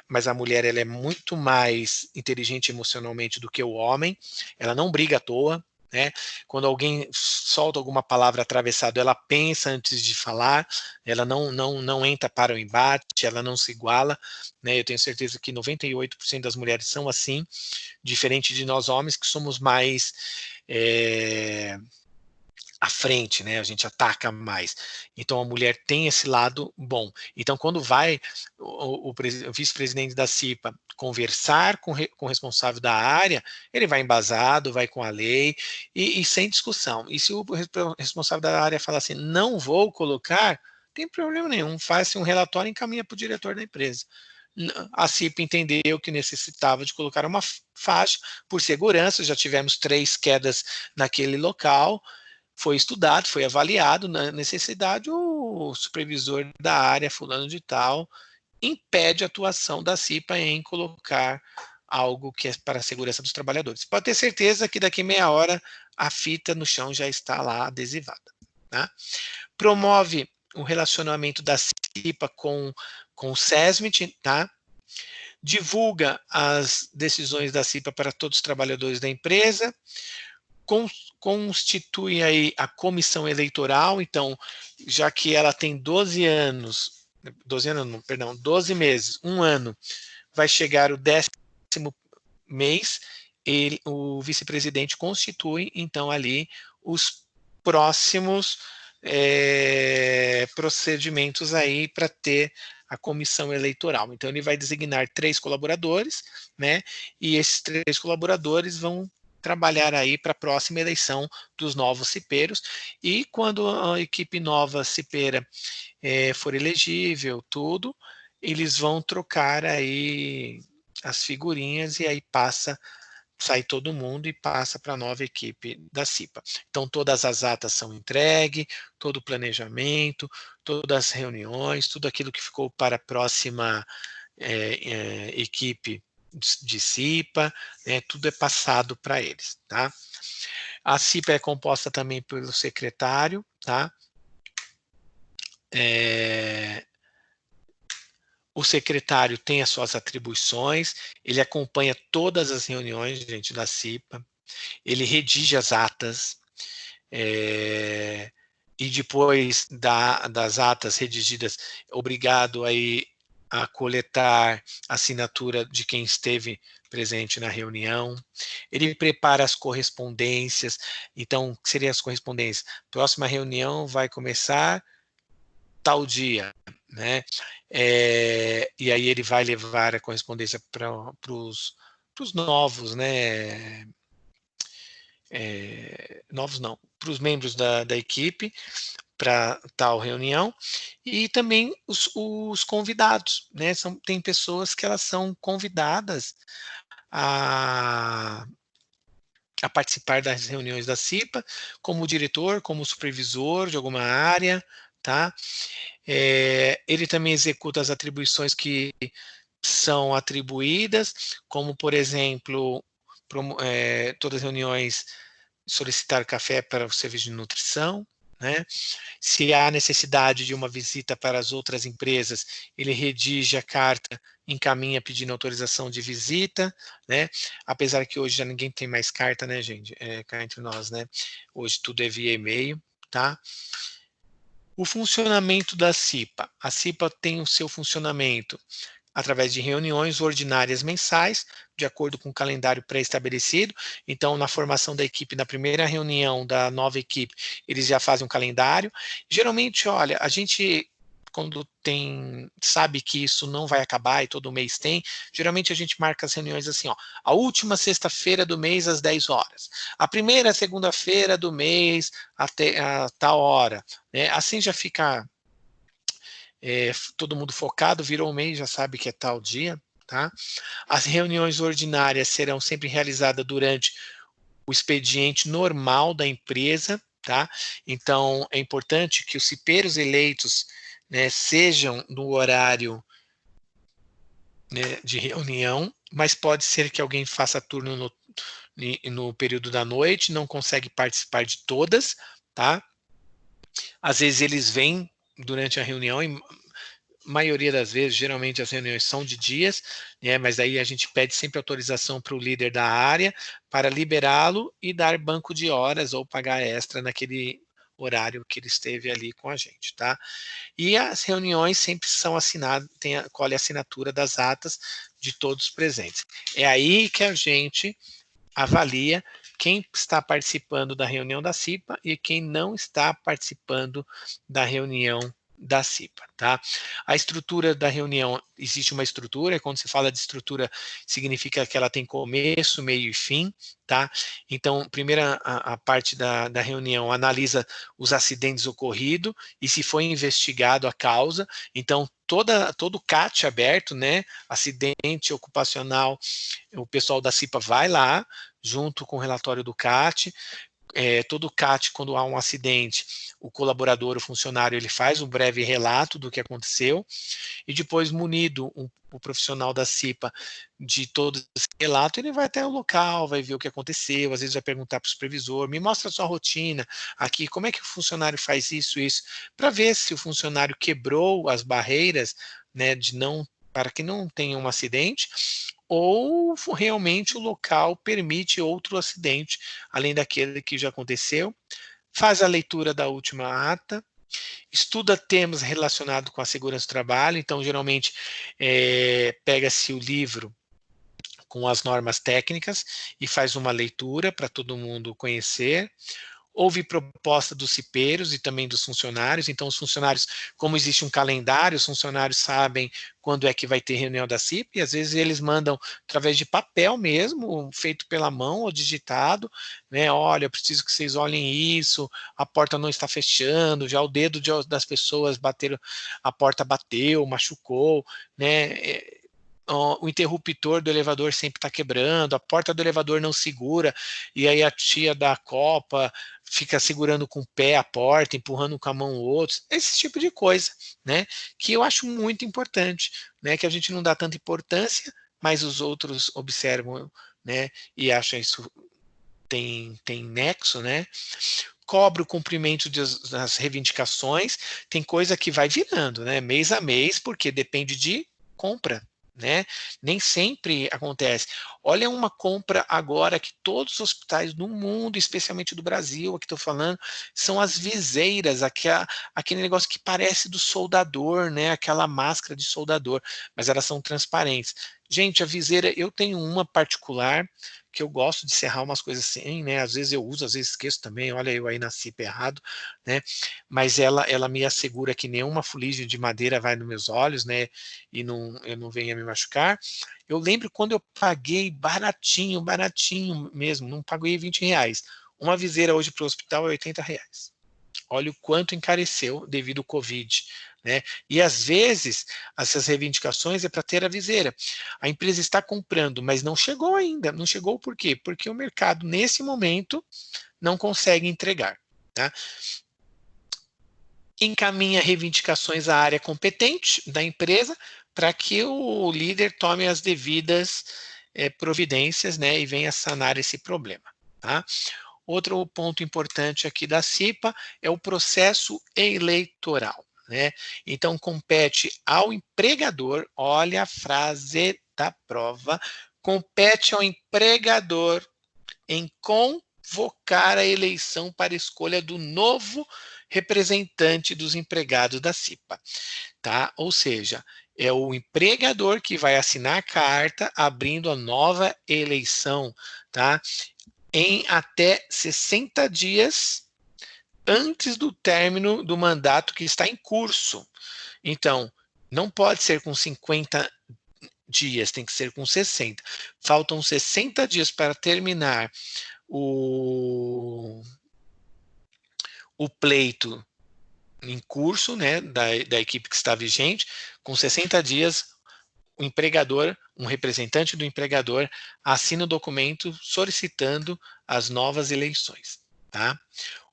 Mas a mulher, ela é muito mais inteligente emocionalmente do que o homem, ela não briga à toa, né? Quando alguém solta alguma palavra atravessada, ela pensa antes de falar, ela não entra para o embate, ela não se iguala, né? Eu tenho certeza que 98% das mulheres são assim, diferente de nós homens, que somos mais à frente, né? A gente ataca mais. Então a mulher tem esse lado bom. Então quando vai o vice-presidente da CIPA conversar com o responsável da área, ele vai embasado, vai com a lei e sem discussão. E se o responsável da área falar assim, não vou colocar, não tem problema nenhum, faz um relatório e encaminha para o diretor da empresa. A CIPA entendeu que necessitava de colocar uma faixa por segurança, já tivemos 3 quedas naquele local, foi estudado, foi avaliado na necessidade, o supervisor da área, fulano de tal, impede a atuação da CIPA em colocar algo que é para a segurança dos trabalhadores. Pode ter certeza que daqui meia hora a fita no chão já está lá adesivada. Tá? Promove o relacionamento da CIPA com o SESMIT, tá? divulga as decisões da CIPA para todos os trabalhadores da empresa, constitui aí a comissão eleitoral. Então, já que ela tem 12 meses, um ano, vai chegar o 10º mês, o vice-presidente constitui, então, ali os próximos procedimentos aí para ter a comissão eleitoral. Então, ele vai designar 3 colaboradores, né? E esses 3 colaboradores vão trabalhar aí para a próxima eleição dos novos cipeiros, e quando a equipe nova cipeira for elegível, tudo, eles vão trocar aí as figurinhas, e aí sai todo mundo e passa para a nova equipe da CIPA. Então, todas as atas são entregues, todo o planejamento, todas as reuniões, tudo aquilo que ficou para a próxima equipe de CIPA, tudo é passado para eles, tá? A CIPA é composta também pelo secretário, tá? O secretário tem as suas atribuições, ele acompanha todas as reuniões, gente, da CIPA, ele redige as atas, e depois das atas redigidas, é obrigado aí a coletar a assinatura de quem esteve presente na reunião. Ele prepara as correspondências. Então, o que seriam as correspondências? Próxima reunião vai começar tal dia, né? E aí ele vai levar a correspondência para os novos, né? Novos não, para os membros da equipe, para tal reunião, e também os convidados, né? Tem pessoas que elas são convidadas a participar das reuniões da CIPA, como diretor, como supervisor de alguma área, tá? Ele também executa as atribuições que são atribuídas, como, por exemplo, todas as reuniões solicitar café para o serviço de nutrição, né? Se há necessidade de uma visita para as outras empresas, ele redige a carta, encaminha pedindo autorização de visita, né? Apesar que hoje já ninguém tem mais carta, né, gente? Cá entre nós, né? Hoje tudo é via e-mail, tá? O funcionamento da CIPA. A CIPA tem o seu funcionamento através de reuniões ordinárias mensais, de acordo com o calendário pré-estabelecido. Então, na formação da equipe, na primeira reunião da nova equipe, eles já fazem um calendário. Geralmente, olha, a gente, quando sabe que isso não vai acabar e todo mês tem, geralmente a gente marca as reuniões assim, ó, a última sexta-feira do mês às 10 horas, a primeira segunda-feira do mês até a tal hora, né? Assim já fica todo mundo focado, virou o mês, já sabe que é tal dia, tá? As reuniões ordinárias serão sempre realizadas durante o expediente normal da empresa, tá? Então, é importante que os cipeiros eleitos, né, sejam no horário, né, de reunião, mas pode ser que alguém faça turno no período da noite, não consegue participar de todas, tá? Às vezes eles vêm durante a reunião, e maioria das vezes, geralmente as reuniões são de dias, né, mas aí a gente pede sempre autorização para o líder da área para liberá-lo e dar banco de horas ou pagar extra naquele horário que ele esteve ali com a gente, tá? E as reuniões sempre são assinadas, colhe a assinatura das atas de todos os presentes. É aí que a gente avalia quem está participando da reunião da CIPA e quem não está participando da reunião da CIPA, tá? A estrutura da reunião, existe uma estrutura, e quando se fala de estrutura, significa que ela tem começo, meio e fim, tá? Então, primeira a parte da reunião analisa os acidentes ocorridos e se foi investigado a causa. Então, todo o CAT aberto, né? Acidente ocupacional, o pessoal da CIPA vai lá, junto com o relatório do CAT. Todo o CAT, quando há um acidente, o colaborador, o funcionário, ele faz um breve relato do que aconteceu, e depois, munido o profissional da CIPA de todo esse relato, ele vai até o local, vai ver o que aconteceu, às vezes vai perguntar para o supervisor, me mostra a sua rotina aqui, como é que o funcionário faz isso, para ver se o funcionário quebrou as barreiras, né, de não para que não tenha um acidente, ou realmente o local permite outro acidente, além daquele que já aconteceu. Faz a leitura da última ata, estuda temas relacionados com a segurança do trabalho, então geralmente pega-se o livro com as normas técnicas e faz uma leitura para todo mundo conhecer. Houve proposta dos cipeiros e também dos funcionários, então os funcionários, como existe um calendário, os funcionários sabem quando é que vai ter reunião da CIP, e às vezes eles mandam através de papel mesmo, feito pela mão ou digitado, né? Olha, eu preciso que vocês olhem isso, a porta não está fechando, já o dedo das pessoas bateram, a porta bateu, machucou, né? O interruptor do elevador sempre está quebrando, a porta do elevador não segura, e aí a tia da copa fica segurando com o pé a porta, empurrando com a mão o outro, esse tipo de coisa, né, que eu acho muito importante, né, que a gente não dá tanta importância, mas os outros observam, né, e acham isso tem nexo, né, cobra o cumprimento das reivindicações, tem coisa que vai virando, né, mês a mês, porque depende de compra, né? Nem sempre acontece. Olha uma compra agora que todos os hospitais do mundo, especialmente do Brasil, aqui estou falando, são as viseiras, aquele negócio que parece do soldador, né? Aquela máscara de soldador, mas elas são transparentes. Gente, a viseira, eu tenho uma particular que eu gosto de serrar umas coisas assim, né? Às vezes eu uso, às vezes esqueço também. Olha, eu aí nasci errado, né? Mas ela me assegura que nenhuma fuligem de madeira vai nos meus olhos, né? E eu não venha me machucar. Eu lembro quando eu paguei baratinho, baratinho mesmo, não paguei R$ 20. Uma viseira hoje para o hospital é R$ 80. Olha o quanto encareceu devido ao Covid, né? E às vezes essas reivindicações é para ter a viseira. A empresa está comprando, mas não chegou ainda. Não chegou por quê? Porque o mercado, nesse momento, não consegue entregar. Tá? Encaminha reivindicações à área competente da empresa para que o líder tome as devidas providências, né, e venha sanar esse problema. Tá? Outro ponto importante aqui da CIPA é o processo eleitoral, né? Então, compete ao empregador, olha a frase da prova, compete ao empregador em convocar a eleição para escolha do novo representante dos empregados da CIPA, tá? Ou seja, é o empregador que vai assinar a carta abrindo a nova eleição, tá? Em até 60 dias antes do término do mandato que está em curso. Então, não pode ser com 50 dias, tem que ser com 60. Faltam 60 dias para terminar o pleito em curso, né, da equipe que está vigente, com 60 dias, o empregador, um representante do empregador, assina o documento solicitando as novas eleições. Tá?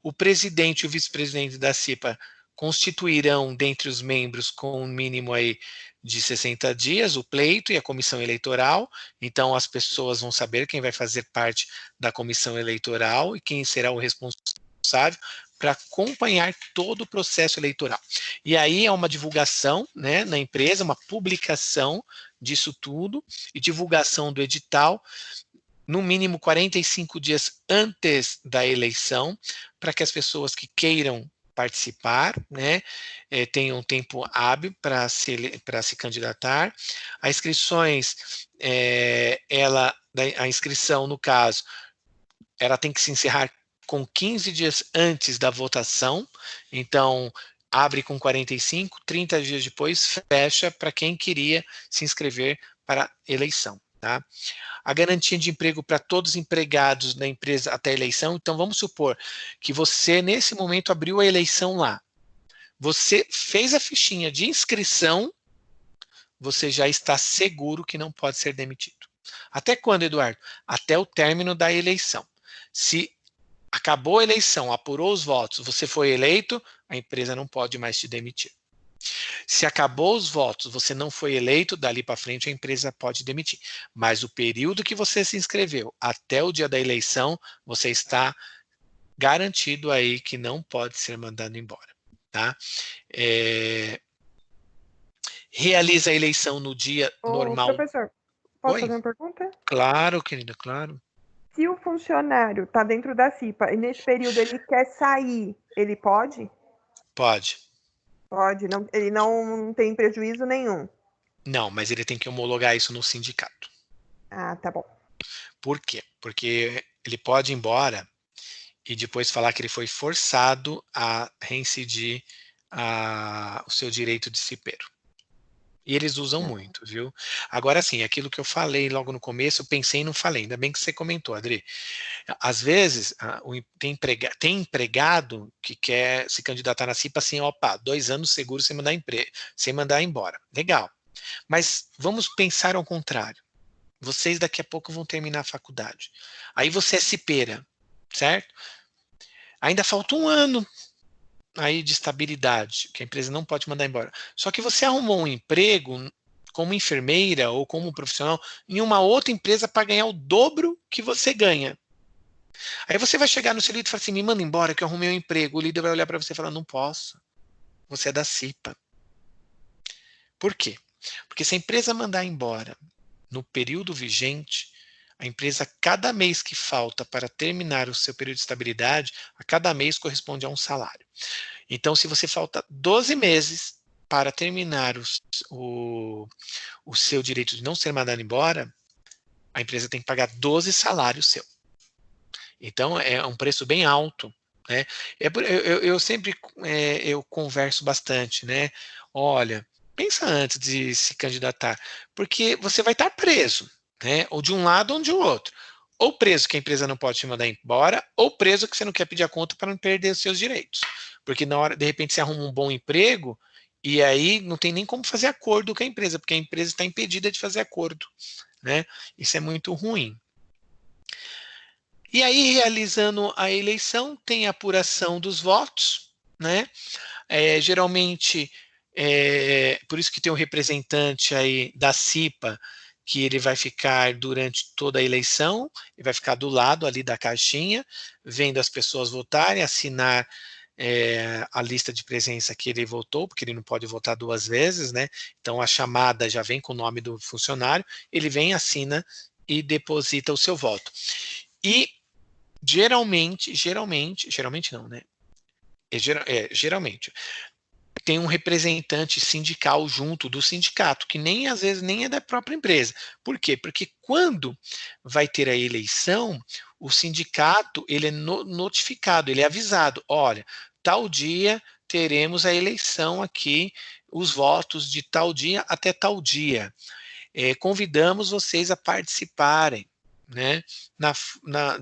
O presidente e o vice-presidente da CIPA constituirão dentre os membros com um mínimo aí de 60 dias o pleito e a comissão eleitoral, então as pessoas vão saber quem vai fazer parte da comissão eleitoral e quem será o responsável para acompanhar todo o processo eleitoral. E aí é uma divulgação, né, na empresa, uma publicação disso tudo e divulgação do edital no mínimo 45 dias antes da eleição, para que as pessoas que queiram participar, né, tenham tempo hábil para se candidatar. As inscrições, a inscrição, no caso, ela tem que se encerrar com 15 dias antes da votação, então abre com 45, 30 dias depois fecha para quem queria se inscrever para a eleição. Tá? A garantia de emprego para todos os empregados da empresa até a eleição, então vamos supor que você nesse momento abriu a eleição lá, você fez a fichinha de inscrição, você já está seguro que não pode ser demitido. Até quando, Eduardo? Até o término da eleição. Se acabou a eleição, apurou os votos, você foi eleito, a empresa não pode mais te demitir. Se acabou os votos, você não foi eleito, dali para frente a empresa pode demitir. Mas o período que você se inscreveu até o dia da eleição, você está garantido aí que não pode ser mandado embora. Tá? realiza a eleição no dia Ô, normal. professor, posso Oi? fazer uma pergunta? Claro, querida, claro. Se o funcionário está dentro da CIPA e nesse período ele quer sair, ele pode? Pode. Pode, não, ele não tem prejuízo nenhum. Não, mas ele tem que homologar isso no sindicato. Ah, tá bom. Por quê? Porque ele pode ir embora e depois falar que ele foi forçado a reincidir o seu direito de cipeiro. E eles usam muito, viu? Agora, sim, aquilo que eu falei logo no começo, eu pensei e não falei. Ainda bem que você comentou, Adri. Às vezes, tem empregado que quer se candidatar na CIPA assim, opa, 2 anos seguro sem mandar embora. Legal. Mas vamos pensar ao contrário. Vocês daqui a pouco vão terminar a faculdade. Aí você é cipeira, certo? Ainda falta 1 ano aí de estabilidade, que a empresa não pode mandar embora. Só que você arrumou um emprego como enfermeira ou como profissional em uma outra empresa para ganhar o dobro que você ganha. Aí você vai chegar no seu líder e falar assim, me manda embora que eu arrumei um emprego. O líder vai olhar para você e falar, não posso. Você é da CIPA. Por quê? Porque se a empresa mandar embora no período vigente, a empresa, cada mês que falta para terminar o seu período de estabilidade, a cada mês corresponde a um salário. Então, se você falta 12 meses para terminar o seu direito de não ser mandado embora, a empresa tem que pagar 12 salários seu. Então, é um preço bem alto. Né? Eu sempre eu converso bastante, né? Olha, pensa antes de se candidatar, porque você vai estar preso, né? Ou de um lado ou de outro. Ou preso que a empresa não pode te mandar embora, ou preso que você não quer pedir a conta para não perder os seus direitos. Porque na hora, de repente, você arruma um bom emprego e aí não tem nem como fazer acordo com a empresa, porque a empresa está impedida de fazer acordo, né? Isso é muito ruim. E aí, realizando a eleição, tem a apuração dos votos, né? Geralmente, por isso que tem um representante aí da CIPA, que ele vai ficar durante toda a eleição, ele vai ficar do lado ali da caixinha, vendo as pessoas votarem, assinar a lista de presença que ele votou, porque ele não pode votar 2 vezes, né? Então a chamada já vem com o nome do funcionário, ele vem, assina e deposita o seu voto. E geralmente não, né? Geralmente tem um representante sindical junto do sindicato, que nem às vezes nem é da própria empresa. Por quê? Porque quando vai ter a eleição, o sindicato ele é notificado, ele é avisado, olha, tal dia teremos a eleição aqui, os votos de tal dia até tal dia. Convidamos vocês a participarem, né,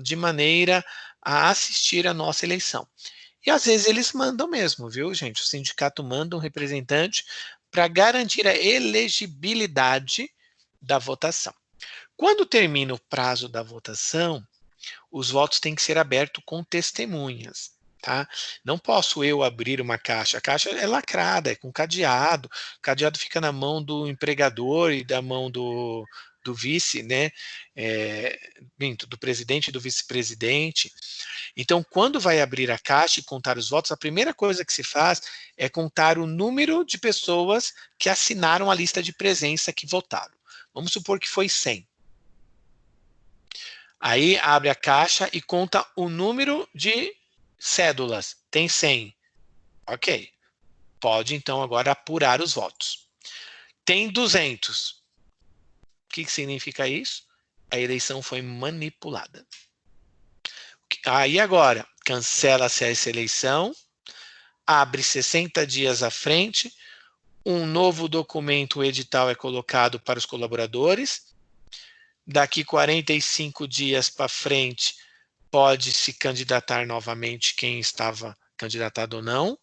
de maneira a assistir a nossa eleição. E às vezes eles mandam mesmo, viu, gente? O sindicato manda um representante para garantir a elegibilidade da votação. Quando termina o prazo da votação, os votos têm que ser abertos com testemunhas. Tá? Não posso eu abrir uma caixa. A caixa é lacrada, é com cadeado. O cadeado fica na mão do empregador e da mão do vice, né? Do presidente e do vice-presidente. Então, quando vai abrir a caixa e contar os votos, a primeira coisa que se faz é contar o número de pessoas que assinaram a lista de presença que votaram. Vamos supor que foi 100. Aí abre a caixa e conta o número de cédulas. Tem 100. Ok. Pode, então, agora apurar os votos. Tem 200. O que significa isso? A eleição foi manipulada. Aí agora, cancela-se essa eleição, abre 60 dias à frente, um novo documento, o edital é colocado para os colaboradores, daqui 45 dias para frente, pode se candidatar novamente quem estava candidatado ou não,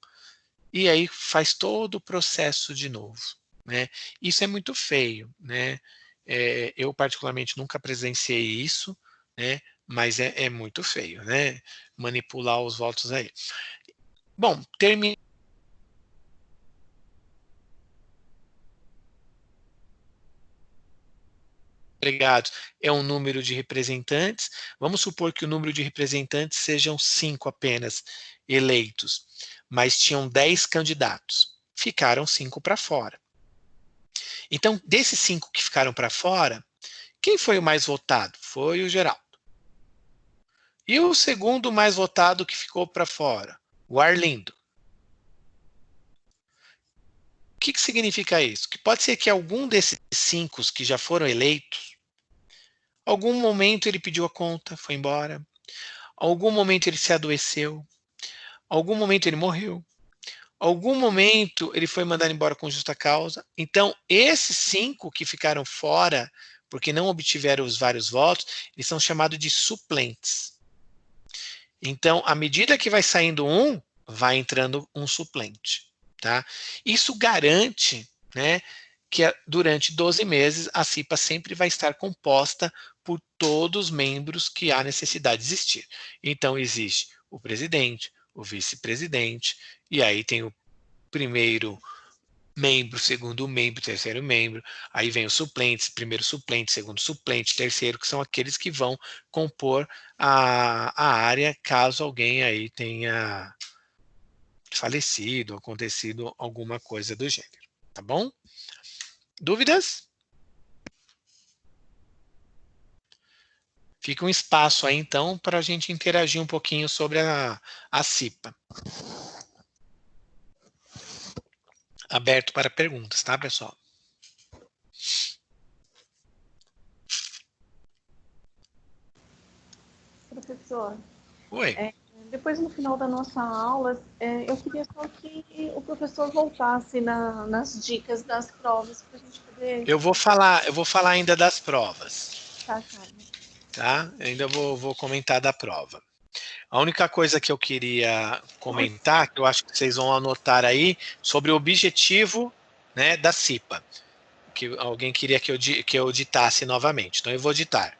e aí faz todo o processo de novo. Né? Isso é muito feio. Né? Eu, particularmente, nunca presenciei isso, né? Mas é muito feio, né? Manipular os votos aí. Bom, termina. Empregados é um número de representantes. Vamos supor que o número de representantes sejam 5 apenas eleitos, mas tinham 10 candidatos. Ficaram 5 para fora. Então, desses 5 que ficaram para fora, quem foi o mais votado? Foi o Geraldo. E o segundo mais votado que ficou para fora? O Arlindo. O que significa isso? Que pode ser que algum desses 5 que já foram eleitos, algum momento ele pediu a conta, foi embora, algum momento ele se adoeceu, algum momento ele morreu, algum momento ele foi mandado embora com justa causa. Então, esses 5 que ficaram fora, porque não obtiveram os vários votos, eles são chamados de suplentes. Então, à medida que vai saindo um, vai entrando um suplente. Tá? Isso garante, né, que durante 12 meses a CIPA sempre vai estar composta por todos os membros que há necessidade de existir. Então, existe o presidente, o vice-presidente, e aí tem o primeiro membro, segundo membro, terceiro membro, aí vem os suplentes, primeiro suplente, segundo suplente, terceiro, que são aqueles que vão compor a área caso alguém aí tenha falecido, acontecido alguma coisa do gênero, tá bom? Dúvidas? Fica um espaço aí, então, para a gente interagir um pouquinho sobre a CIPA. Aberto para perguntas, tá, pessoal? Professor, Oi. depois no final da nossa aula, eu queria só que o professor voltasse nas dicas das provas para a gente poder... Eu vou falar ainda das provas. Tá, calma. Tá? Eu ainda vou comentar da prova. A única coisa que eu queria comentar, que eu acho que vocês vão anotar aí, sobre o objetivo, né, da CIPA. Que alguém queria que eu ditasse novamente. Então eu vou ditar.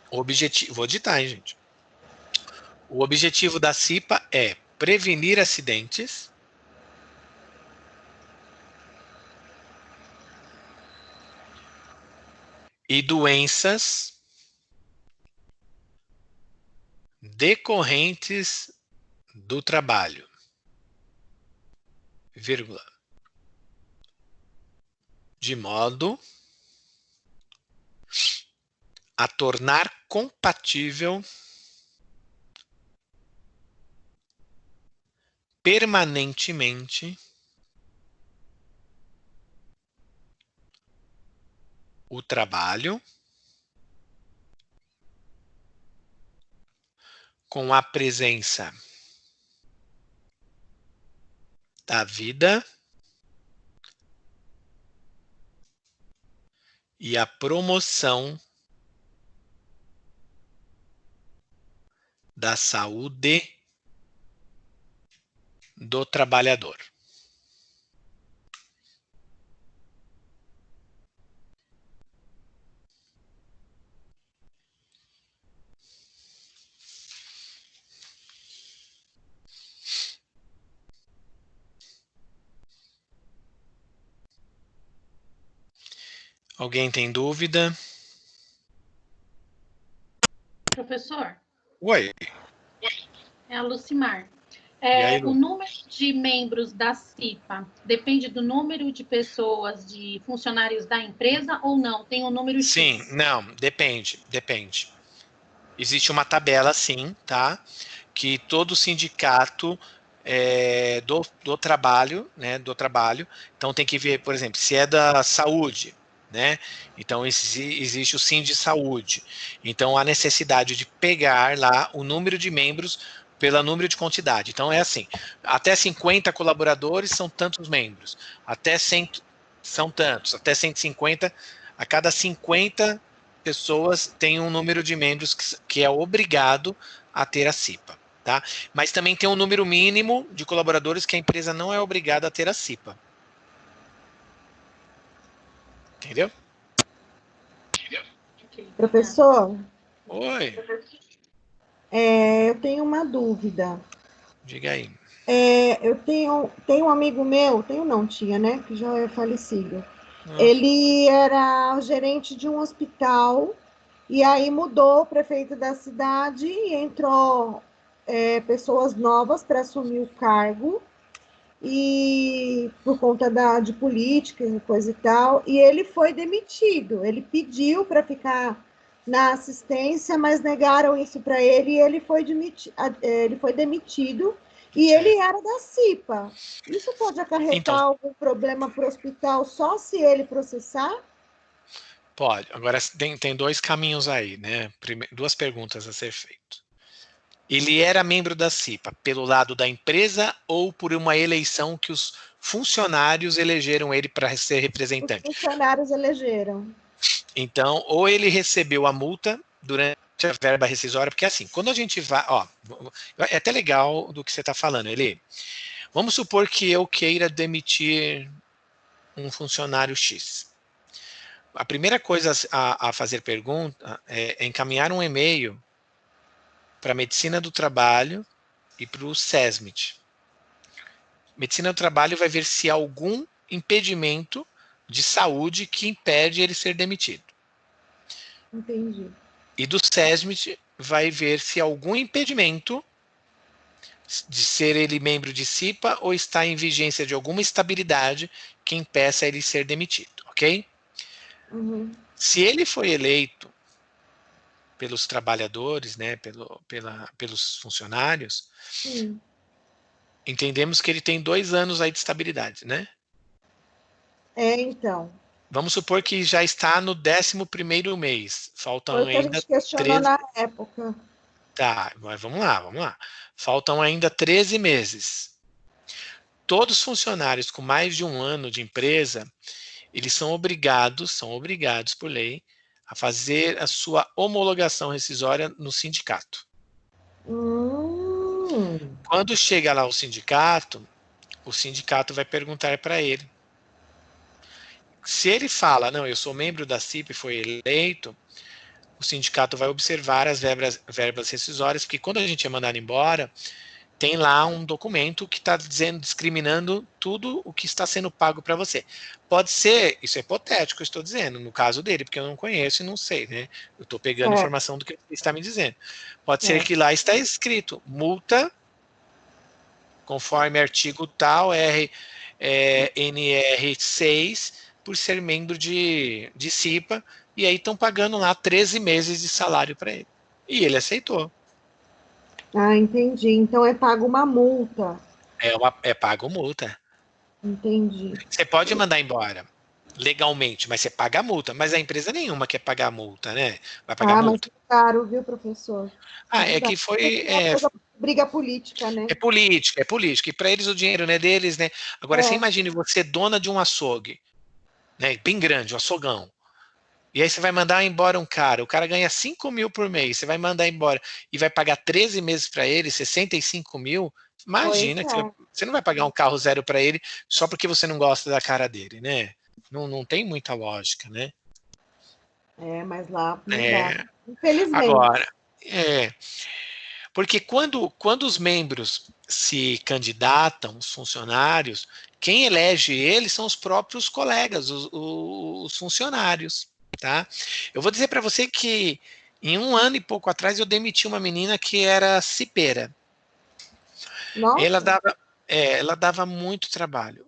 O objetivo, vou ditar, hein, gente. O objetivo da CIPA é prevenir acidentes, e doenças decorrentes do trabalho, vírgula, de modo a tornar compatível permanentemente o trabalho com a presença da vida e a promoção da saúde do trabalhador. Alguém tem dúvida? Professor? Oi. É a Lucimar. E aí, O número de membros da CIPA depende do número de pessoas, de funcionários da empresa ou não? Tem um número X? Sim, não, depende. Existe uma tabela, sim, tá? Que todo sindicato do trabalho, né? Do trabalho. Então tem que ver, por exemplo, se é da saúde, né? Então existe o Sindisaúde. Então há necessidade de pegar lá o número de membros pelo número de quantidade. Então é assim, até 50 colaboradores são tantos membros, até 100 são tantos, até 150, a cada 50 pessoas tem um número de membros que é obrigado a ter a CIPA, tá? Mas também tem um número mínimo de colaboradores que a empresa não é obrigada a ter a CIPA. Entendeu? Professor, Oi, eu tenho uma dúvida. diga aí. Eu tenho um amigo meu, tinha, né? Que já é falecido. Ah. Ele era gerente de um hospital e aí mudou o prefeito da cidade e entrou pessoas novas para assumir o cargo. e por conta de política e coisa e tal, e ele foi demitido. Ele pediu para ficar na assistência, mas negaram isso para ele e ele foi demitido e ele era da CIPA. Isso pode acarretar Então, algum problema para o hospital só se ele processar? pode. Agora tem dois caminhos aí, né? Duas perguntas a ser feitas. Ele era membro da CIPA pelo lado da empresa ou por uma eleição que os funcionários elegeram ele para ser Os representante? funcionários elegeram. Então, ou ele recebeu a multa durante a verba rescisória, porque assim, quando a gente vai, ó, é até legal do que você está falando, ele. Vamos supor que eu queira demitir um funcionário X. A primeira coisa a fazer pergunta é encaminhar um e-mail para a Medicina do Trabalho e para o SESMIT. Medicina do Trabalho vai ver se há algum impedimento de saúde que impede ele ser demitido. Entendi. E do SESMIT vai ver se há algum impedimento de ser ele membro de CIPA ou está em vigência de alguma estabilidade que impeça ele ser demitido, ok? Uhum. Se ele foi eleito pelos trabalhadores, né, pelos funcionários, Sim. entendemos que ele tem 2 anos aí de estabilidade, né? Então. Vamos supor que já está no 11º mês. Faltam Foi o que a ainda gente questionou 13. na época. Tá, mas vamos lá. Faltam ainda 13 meses. Todos os funcionários com mais de 1 ano de empresa, eles são obrigados por lei, a fazer a sua homologação rescisória no sindicato. Quando chega lá o sindicato vai perguntar para ele. Se ele fala, não, eu sou membro da CIP e foi eleito, o sindicato vai observar as verbas rescisórias, porque quando a gente é mandado embora, tem lá um documento que está discriminando tudo o que está sendo pago para você. Pode ser, isso é hipotético, eu estou dizendo, no caso dele, porque eu não conheço e não sei, né? Eu estou pegando informação do que ele está me dizendo. Pode ser que lá está escrito, multa, conforme artigo tal, NR6, por ser membro de CIPA, e aí estão pagando lá 13 meses de salário para ele. E ele aceitou. Ah, entendi. Então é pago uma multa. É pago multa. Entendi. Você pode mandar embora legalmente, mas você paga a multa. Mas a empresa nenhuma quer pagar a multa, né? Vai pagar multa. Mas é caro, viu, professor? É que foi. Briga política, né? É política. E para eles o dinheiro não é deles, né? Agora, você imagine você dona de um açougue, né? Bem grande, um açougão. E aí você vai mandar embora um cara, o cara ganha 5 mil por mês, você vai mandar embora e vai pagar 13 meses para ele, 65 mil, imagina que você não vai pagar um carro zero para ele só porque você não gosta da cara dele, né? Não tem muita lógica, né? Mas lá não dá. Infelizmente. Agora, porque quando os membros se candidatam, os funcionários, quem elege eles são os próprios colegas, os funcionários. Tá? Eu vou dizer para você que em 1 ano e pouco atrás eu demiti uma menina que era cipeira. Nossa. Ela dava muito trabalho.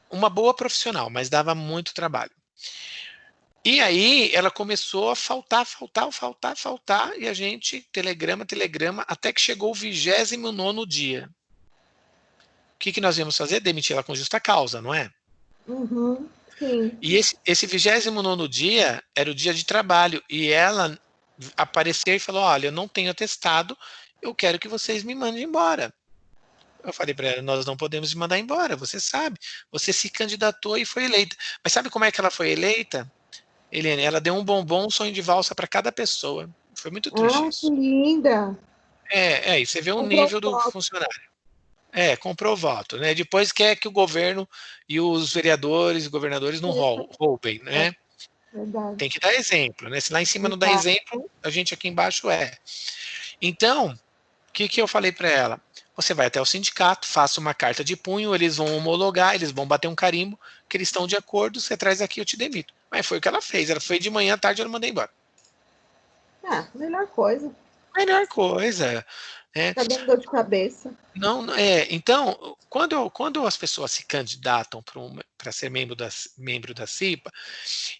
Uma boa profissional, mas dava muito trabalho. E aí ela começou a faltar, e a gente, telegrama, até que chegou o 29º dia. O que nós íamos fazer? Demitir ela com justa causa, não é? Uhum. Sim. E esse 29º dia era o dia de trabalho, e ela apareceu e falou, olha, eu não tenho atestado, eu quero que vocês me mandem embora. Eu falei para ela, nós não podemos mandar embora, você sabe, você se candidatou e foi eleita. Mas sabe como é que ela foi eleita? Eliane, ela deu um bombom, um sonho de valsa para cada pessoa. Foi muito triste isso. Que linda! E você vê o nível do funcionário. Comprou voto, né? Depois quer que o governo e os vereadores e governadores não roubem, né? Verdade. Tem que dar exemplo, né? Se lá em cima não dá exemplo, a gente aqui embaixo é. Então, o que eu falei para ela? Você vai até o sindicato, faça uma carta de punho, eles vão homologar, eles vão bater um carimbo, que eles estão de acordo, você traz aqui, eu te demito. Mas foi o que ela fez, ela foi de manhã, à tarde, eu mandei embora. Melhor coisa. Melhor coisa. né? Tá dando dor de cabeça. Não, então, quando as pessoas se candidatam para ser membro da CIPA,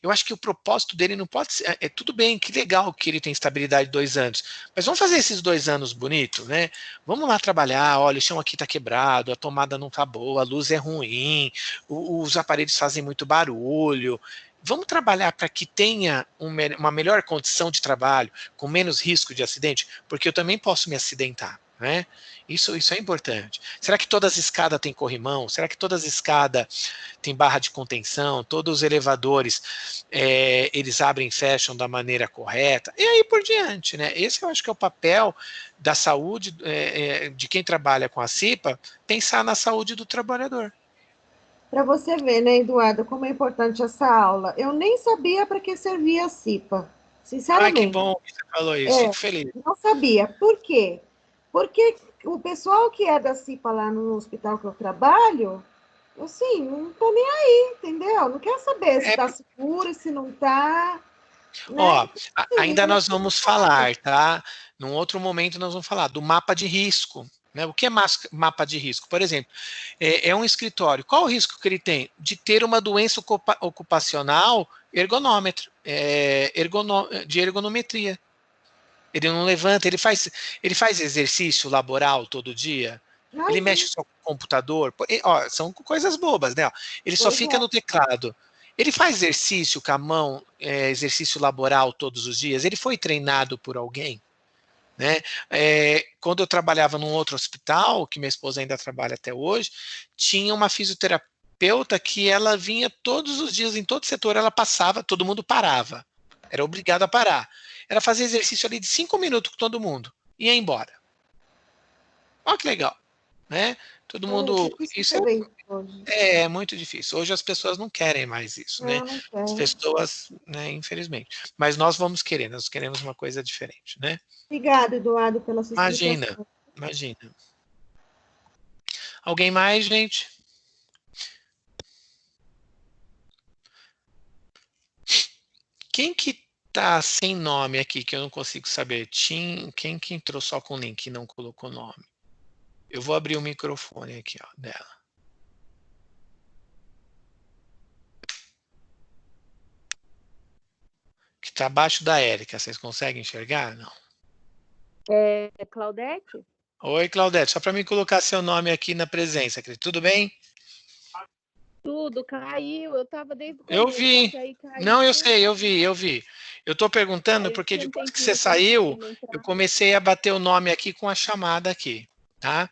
eu acho que o propósito dele não pode ser. Tudo bem, que legal que ele tem estabilidade de 2 anos, mas vamos fazer esses 2 anos bonitos, né? Vamos lá trabalhar. Olha, o chão aqui está quebrado, a tomada não está boa, a luz é ruim, os aparelhos fazem muito barulho. Vamos trabalhar para que tenha uma melhor condição de trabalho, com menos risco de acidente, porque eu também posso me acidentar, né? Isso é importante. Será que todas as escadas têm corrimão? Será que todas as escadas têm barra de contenção? Todos os elevadores, eles abrem e fecham da maneira correta? E aí por diante, né? Esse eu acho que é o papel da saúde, de quem trabalha com a CIPA, pensar na saúde do trabalhador. Para você ver, né, Eduardo, como é importante essa aula. Eu nem sabia para que servia a CIPA, Ai, que sinceramente. bom que você falou isso, fico feliz. Não sabia. Por quê? Porque o pessoal que é da CIPA lá no hospital que eu trabalho, assim, não tô nem aí, entendeu? Não quer saber se está seguro, se não está. Né? Ó, ainda nós vamos falar, tá? Num outro momento nós vamos falar do mapa de risco. Né? O que é mapa de risco? Por exemplo, é um escritório. Qual o risco que ele tem? De ter uma doença ocupacional de ergonometria. Ele não levanta, ele faz exercício laboral todo dia, ele mexe só com o computador, ó, são coisas bobas, né? Ele só fica no teclado. Ele faz exercício com a mão, exercício laboral todos os dias, ele foi treinado por alguém, né? Quando eu trabalhava num outro hospital, que minha esposa ainda trabalha até hoje, tinha uma fisioterapeuta que ela vinha todos os dias, em todo setor, ela passava, todo mundo parava, era obrigado a parar. Ela fazia exercício ali de 5 minutos com todo mundo, ia embora. Olha que legal, né? Todo mundo. Isso é muito difícil. Hoje as pessoas não querem mais isso, né? As pessoas, né, infelizmente. Mas nós vamos querer, nós queremos uma coisa diferente, né? Obrigada, Eduardo, pela sua explicação. Imagina. Alguém mais, gente? Quem que tá sem nome aqui, que eu não consigo saber? Quem que entrou só com link e não colocou nome? Eu vou abrir o microfone aqui, ó, dela. Que está abaixo da Érica. Vocês conseguem enxergar? Não. Claudete? Oi, Claudete. Só para mim colocar seu nome aqui na presença, tudo bem? Tudo, caiu. Eu estava desde o começo. Eu vi. Não, eu sei, eu vi. Eu estou perguntando aí, porque depois que você saiu, eu comecei a bater o nome aqui com a chamada aqui, tá?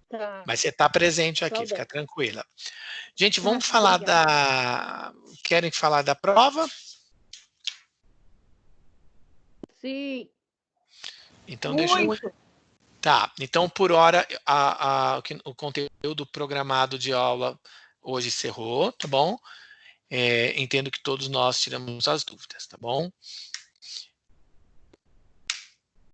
Tá. Mas você está presente aqui, Claudete. Fica tranquila. Gente, vamos falar da... Querem falar da prova? Sim. Então, deixa eu... Tá, então por hora o conteúdo programado de aula hoje encerrou, tá bom? Entendo que todos nós tiramos as dúvidas, tá bom?